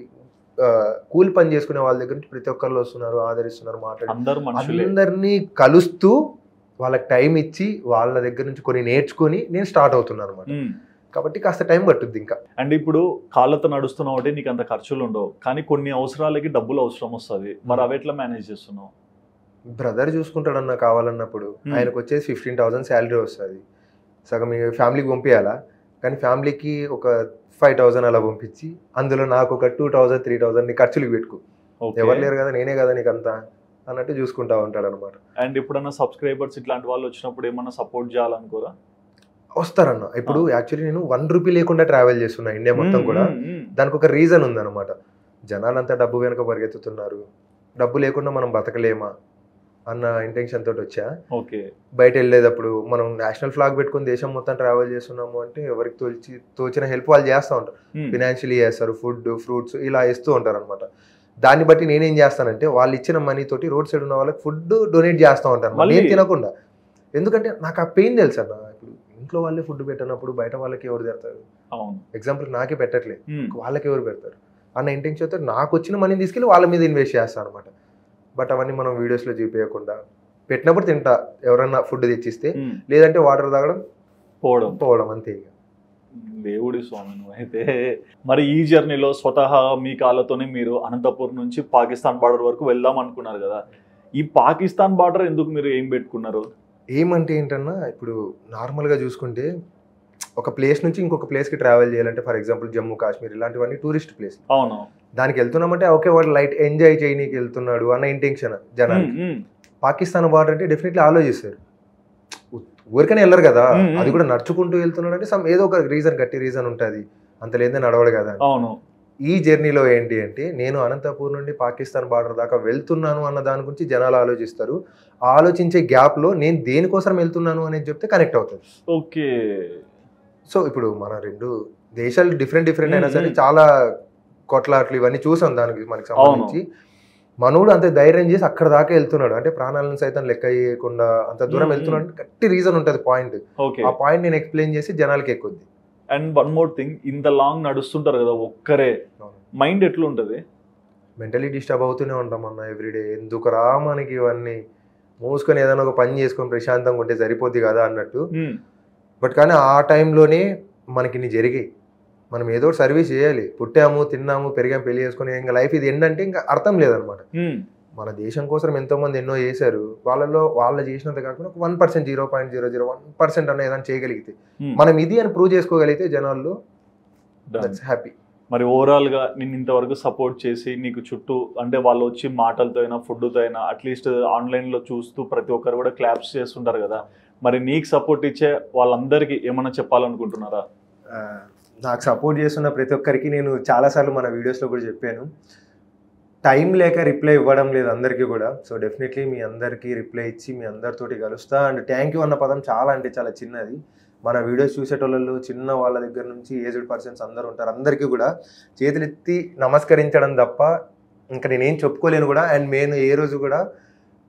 కూలి పని చేసుకునే వాళ్ళ దగ్గర నుంచి ప్రతి ఒక్కరు వస్తున్నారు, ఆదరిస్తున్నారు, అందరినీ కలుస్తూ వాళ్ళకి టైం ఇచ్చి వాళ్ళ దగ్గర నుంచి కొన్ని నేర్చుకొని నేను స్టార్ట్ అవుతున్నాను అనమాట. కాబట్టి కాస్త టైం పట్టుద్ది ఇంకా. అండ్ ఇప్పుడు కాళ్ళతో నడుస్తున్నావు అంటే నీకు అంత ఖర్చులు ఉండవు, కానీ కొన్ని అవసరాలకి డబ్బులు అవసరం వస్తుంది, మరి అవి ఎట్లా మేనేజ్ చేస్తున్నావు? బ్రదర్ చూసుకుంటాడన్న కావాలన్నప్పుడు. ఆయనకు వచ్చేసి 15,000 శాలరీ వస్తుంది, సగం మీ ఫ్యామిలీకి పంపించాలా, కానీ ఫ్యామిలీకి ఒక 5,000 అలా పంపించి అందులో నాకు ఒక 2,000 3,000 నీ ఖర్చులకు పెట్టుకో, ఎవరు లేరు కదా నేనే కదా నీకు అంతా అన్నట్టు చూసుకుంటా ఉంటాడు అనమాట. అండ్ ఎప్పుడన్నా సబ్స్క్రైబర్స్ ఇట్లాంటి వాళ్ళు వచ్చినప్పుడు ఏమన్నా సపోర్ట్ చేయాలనుకోరా? వస్తారన్న. ఇప్పుడు యాక్చువల్లీ నేను 1 రూపీ లేకుండా ట్రావెల్ చేస్తున్నా ఇండియా మొత్తం కూడా. దానికి ఒక రీజన్ ఉందన్నమాట. జనాలంతా డబ్బు వెనుక పరిగెత్తుతున్నారు, డబ్బు లేకుండా మనం బతకలేమా అన్న ఇంటెన్షన్ తోటి వచ్చా. ఓకే, బయట వెళ్ళేటప్పుడు మనం నేషనల్ ఫ్లాగ్ పెట్టుకుని దేశం మొత్తం ట్రావెల్ చేస్తున్నాము అంటే ఎవరికి తోచిన హెల్ప్ వాళ్ళు చేస్తూ ఉంటారు. ఫినాన్షియలీ చేస్తారు, ఫుడ్ ఫ్రూట్స్ ఇలా ఇస్తూ ఉంటారు అనమాట. దాన్ని బట్టి నేనేం చేస్తానంటే వాళ్ళు ఇచ్చిన మనీ తోటి రోడ్ సైడ్ ఉన్న వాళ్ళకి ఫుడ్ డొనేట్ చేస్తూ ఉంటాను, నేను తినకుండా. ఎందుకంటే నాకు ఆ పెయిన్ తెలుసు అన్న. ఇప్పుడు ఇంట్లో వాళ్ళే ఫుడ్ పెట్టినప్పుడు బయట వాళ్ళకి ఎవరు పెడతారు? ఎగ్జాంపుల్ నాకే పెట్టట్లేదు, వాళ్ళకి ఎవరు పెడతారు? అన్న ఇంటెన్షన్తో నాకు వచ్చిన మనీని తీసుకెళ్ళి వాళ్ళ మీద ఇన్వెస్ట్ చేస్తాను అనమాట. బట్ అవన్నీ మనం వీడియోస్లో చూపించకుండా పెట్టినప్పుడు తింటా, ఎవరన్నా ఫుడ్ తెచ్చిస్తే, లేదంటే వాటర్ తాగడం పోవడం అంతే. ఇక దేవుడి స్వామి అయితే. మరి ఈ జర్నీలో స్వతహా మీ కాళ్ళతోనే మీరు అనంతపూర్ నుంచి పాకిస్తాన్ బార్డర్ వరకు వెళ్దాం అనుకున్నారు కదా, ఈ పాకిస్తాన్ బార్డర్ ఎందుకు మీరు ఏం పెట్టుకున్నారు? ఏమంటే ఏంటన్నా, ఇప్పుడు నార్మల్గా చూసుకుంటే ఒక ప్లేస్ నుంచి ఇంకొక ప్లేస్కి ట్రావెల్ చేయాలంటే, ఫర్ ఎగ్జాంపుల్ జమ్మూ కాశ్మీర్ ఇలాంటివన్నీ టూరిస్ట్ ప్లేస్. అవును, దానికి వెళ్తున్నామంటే ఓకే వాడు లైట్ ఎంజాయ్ చేయనీకి వెళ్తున్నాడు అన్న ఇంటెన్షన్ జనానికి. పాకిస్తాన్ బార్డర్ అంటే డెఫినెట్లీ ఆలోచిస్తారు, ఊరికనే వెళ్ళరు కదా, అది కూడా నడుచుకుంటూ వెళ్తున్నాడు అంటే ఏదో ఒక రీజన్, గట్టి రీజన్ ఉంటుంది, అంత లేదే నడవడు కదా. అవును. ఈ జర్నీలో ఏంటి అంటే, నేను అనంతపూర్ నుండి పాకిస్తాన్ బార్డర్ దాకా వెళ్తున్నాను అన్న దాని గురించి జనాలు ఆలోచిస్తారు. ఆలోచించే గ్యాప్లో నేను దేనికోసం వెళ్తున్నాను అనేది చెప్తే కనెక్ట్ అవుతుంది. ఓకే. సో ఇప్పుడు మన రెండు దేశాలు డిఫరెంట్ అయినా సరే చాలా కొట్లాట్లు ఇవన్నీ చూసాం, దానికి మనకి సంబంధించి. మనోడు అంత ధైర్యం చేసి అక్కడ దాకా వెళ్తున్నాడు అంటే ప్రాణాలను సైతం లెక్క చేయకుండా అంత దూరం వెళ్తున్నాడు అంటే గట్టి రీజన్ ఉంటుంది, పాయింట్. ఆ పాయింట్ నేను ఎక్స్ప్లెయిన్ చేసి జనాలకి ఎక్కుద్ది. అండ్ వన్ మోర్ థింగ్, ఇంత లాంగ్ నడుస్తుంటారు కదా ఒక్కరే, మైండ్ ఎట్లా ఉంటుంది? మెంటలీ డిస్టర్బ్ అవుతూనే ఉంటాం అన్న ఎవ్రీడే. ఎందుకురా మనకి ఇవన్నీ, మూసుకొని ఏదైనా ఒక పని చేసుకొని ప్రశాంతంగా ఉంటే సరిపోద్ది కదా అన్నట్టు. బట్ కానీ ఆ టైంలోనే మనకి ఇన్ని జరిగాయి, మనం ఏదో సర్వీస్ చేయాలి, పుట్టాము తిన్నాము పెరిగాము పెళ్లి చేసుకుని ఇంకా లైఫ్ ఇది ఏంటంటే ఇంకా అర్థం లేదనమాట. మన దేశం కోసం ఎంతో మంది ఎన్నో చేశారు, వాళ్ళు చేసినంత కాకుండా 1%, 0.001% అన్న ఏదైనా చేయగలిగితే, మనం ఇది అని ప్రూవ్ చేసుకోగలిగితే జనాల్లో హ్యాపీ. మరి ఓవరాల్ గా నేను ఇంతవరకు సపోర్ట్ చేసి నీకు చుట్టూ అంటే వాళ్ళు వచ్చి మాటలతో అయినా ఫుడ్తో అయినా అట్లీస్ట్ ఆన్లైన్ లో చూస్తూ ప్రతి ఒక్కరు కూడా క్లాప్స్ చేస్తుంటారు కదా, మరి నీకు సపోర్ట్ ఇచ్చే వాళ్ళందరికీ ఏమన్నా చెప్పాలనుకుంటున్నారా? నాకు సపోర్ట్ చేస్తున్న ప్రతి ఒక్కరికి నేను చాలాసార్లు మన వీడియోస్లో కూడా చెప్పాను, టైం లేక రిప్లై ఇవ్వడం లేదు అందరికీ కూడా. సో డెఫినెట్లీ మీ అందరికీ రిప్లై ఇచ్చి మీ అందరితోటి కలుస్తా. అండ్ థ్యాంక్ యూ అన్న పదం చాలా అంటే చాలా చిన్నది. మన వీడియోస్ చూసేటోళ్ళు చిన్న వాళ్ళ దగ్గర నుంచి ఏజ్డ్ పర్సన్స్ అందరూ ఉంటారు, అందరికీ కూడా చేతులెత్తి నమస్కరించడం తప్ప ఇంకా నేనేం చెప్పుకోలేను కూడా. అండ్ నేను ఏ రోజు కూడా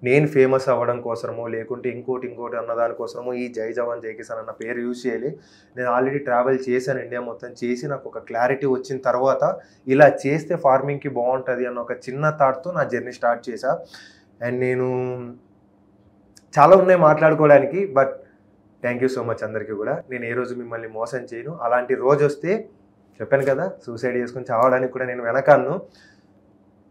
నేను ఫేమస్ అవ్వడం కోసమో లేకుంటే ఇంకోటి అన్న దానికోసమో ఈ జై జవాన్ జై కిసాన్ అన్న పేరు యూజ్ చేయాలి. నేను ఆల్రెడీ ట్రావెల్ చేశాను ఇండియా మొత్తం, చేసి నాకు ఒక క్లారిటీ వచ్చిన తర్వాత ఇలా చేస్తే ఫార్మింగ్కి బాగుంటుంది అన్న ఒక చిన్న థాట్తో నా జర్నీ స్టార్ట్ చేశా. అండ్ నేను చాలా ఉన్నాయి మాట్లాడుకోవడానికి, but thank you so much అందరికీ కూడా. నేను ఏ రోజు మిమ్మల్ని మోసం చేయను. అలాంటి రోజు వస్తే చెప్పాను కదా, సూసైడ్ చేసుకుని చావడానికి కూడా నేను వెనకాలను.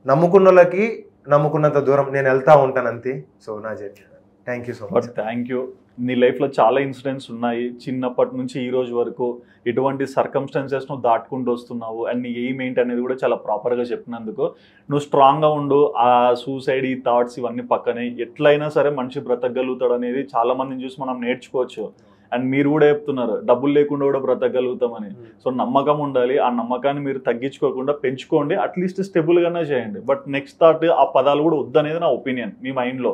నమ్ముకున్న వాళ్ళకి నమ్ముకున్నంత దూరం నేను వెళ్తా ఉంటాను అంతే. సో నా journey. Thank you so much. Thank you. నీ లైఫ్లో చాలా ఇన్సిడెంట్స్ ఉన్నాయి, చిన్నప్పటి నుంచి ఈ రోజు వరకు ఎటువంటి సర్కమ్స్టాన్సెస్ నువ్వు దాటుకుంటూ వస్తున్నావు అండ్ నీ ఎయిమ్ ఏంటి అనేది కూడా చాలా ప్రాపర్గా చెప్పినందుకు. నువ్వు స్ట్రాంగ్గా ఉండు. ఆ సూసైడ్ ఈ థాట్స్ ఇవన్నీ పక్కనే, ఎట్లయినా సరే మనిషి బ్రతకగలుగుతాడు అనేది చాలా మందిని చూసి మనం నేర్చుకోవచ్చు. అండ్ మీరు కూడా చెప్తున్నారు డబ్బులు లేకుండా కూడా బ్రతకగలుగుతామని. సో నమ్మకం ఉండాలి, ఆ నమ్మకాన్ని మీరు తగ్గించుకోకుండా పెంచుకోండి, అట్లీస్ట్ స్టెబుల్గానే చేయండి. బట్ నెక్స్ట్ థాట్ ఆ పదాలు కూడా వద్దనేది నా ఒపీనియన్ మీ మైండ్లో.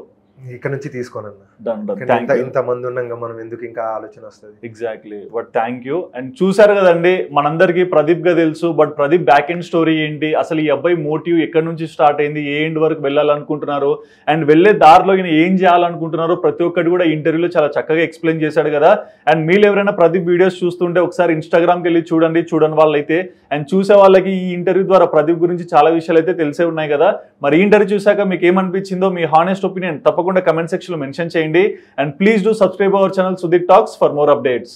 ఇక్కడ నుంచి తీసుకోనన్నా, ఇంతమంది ఉన్నాక మనం ఎందుకు ఇంకా ఆలోచన వస్తుంది. Exactly. But thank you. And చూసారు కదండి, మనందరికీ ప్రదీప్ గా తెలుసు, but Pradeep back end story ఏంటి, అసలు ఈ అబ్బాయి మోటివ్ ఎక్కడి నుంచి స్టార్ట్ అయింది, ఏ ఎండ్ వరకు వెళ్ళాలనుకుంటున్నారు అండ్ వెళ్ళే దారిలో ఈయన ఏం చేయాలనుకుంటున్నారో ప్రతి ఒక్కటి కూడా ఇంటర్వ్యూలో చాలా చక్కగా ఎక్స్ప్లెయిన్ చేశాడు కదా. అండ్ మీరు ఎవరైనా ప్రదీప్ వీడియోస్ చూస్తుంటే ఒకసారి ఇన్స్టాగ్రామ్కి వెళ్ళి చూడని వాళ్ళైతే, అండ్ చూసే వాళ్ళకి ఈ ఇంటర్వ్యూ ద్వారా ప్రదీప్ గురించి చాలా విషయాలు అయితే తెలిసే ఉన్నాయి కదా. మరి ఈ ఇంటర్వ్యూ చూసాక మీకు ఏమనిపించిందో మీ హానెస్ట్ ఒపీనియన్ తప్పకుండా కమెంట్ సెక్షన్ లో మెన్షన్ చేయండి. And please do subscribe our channel Sudeep talks for more updates.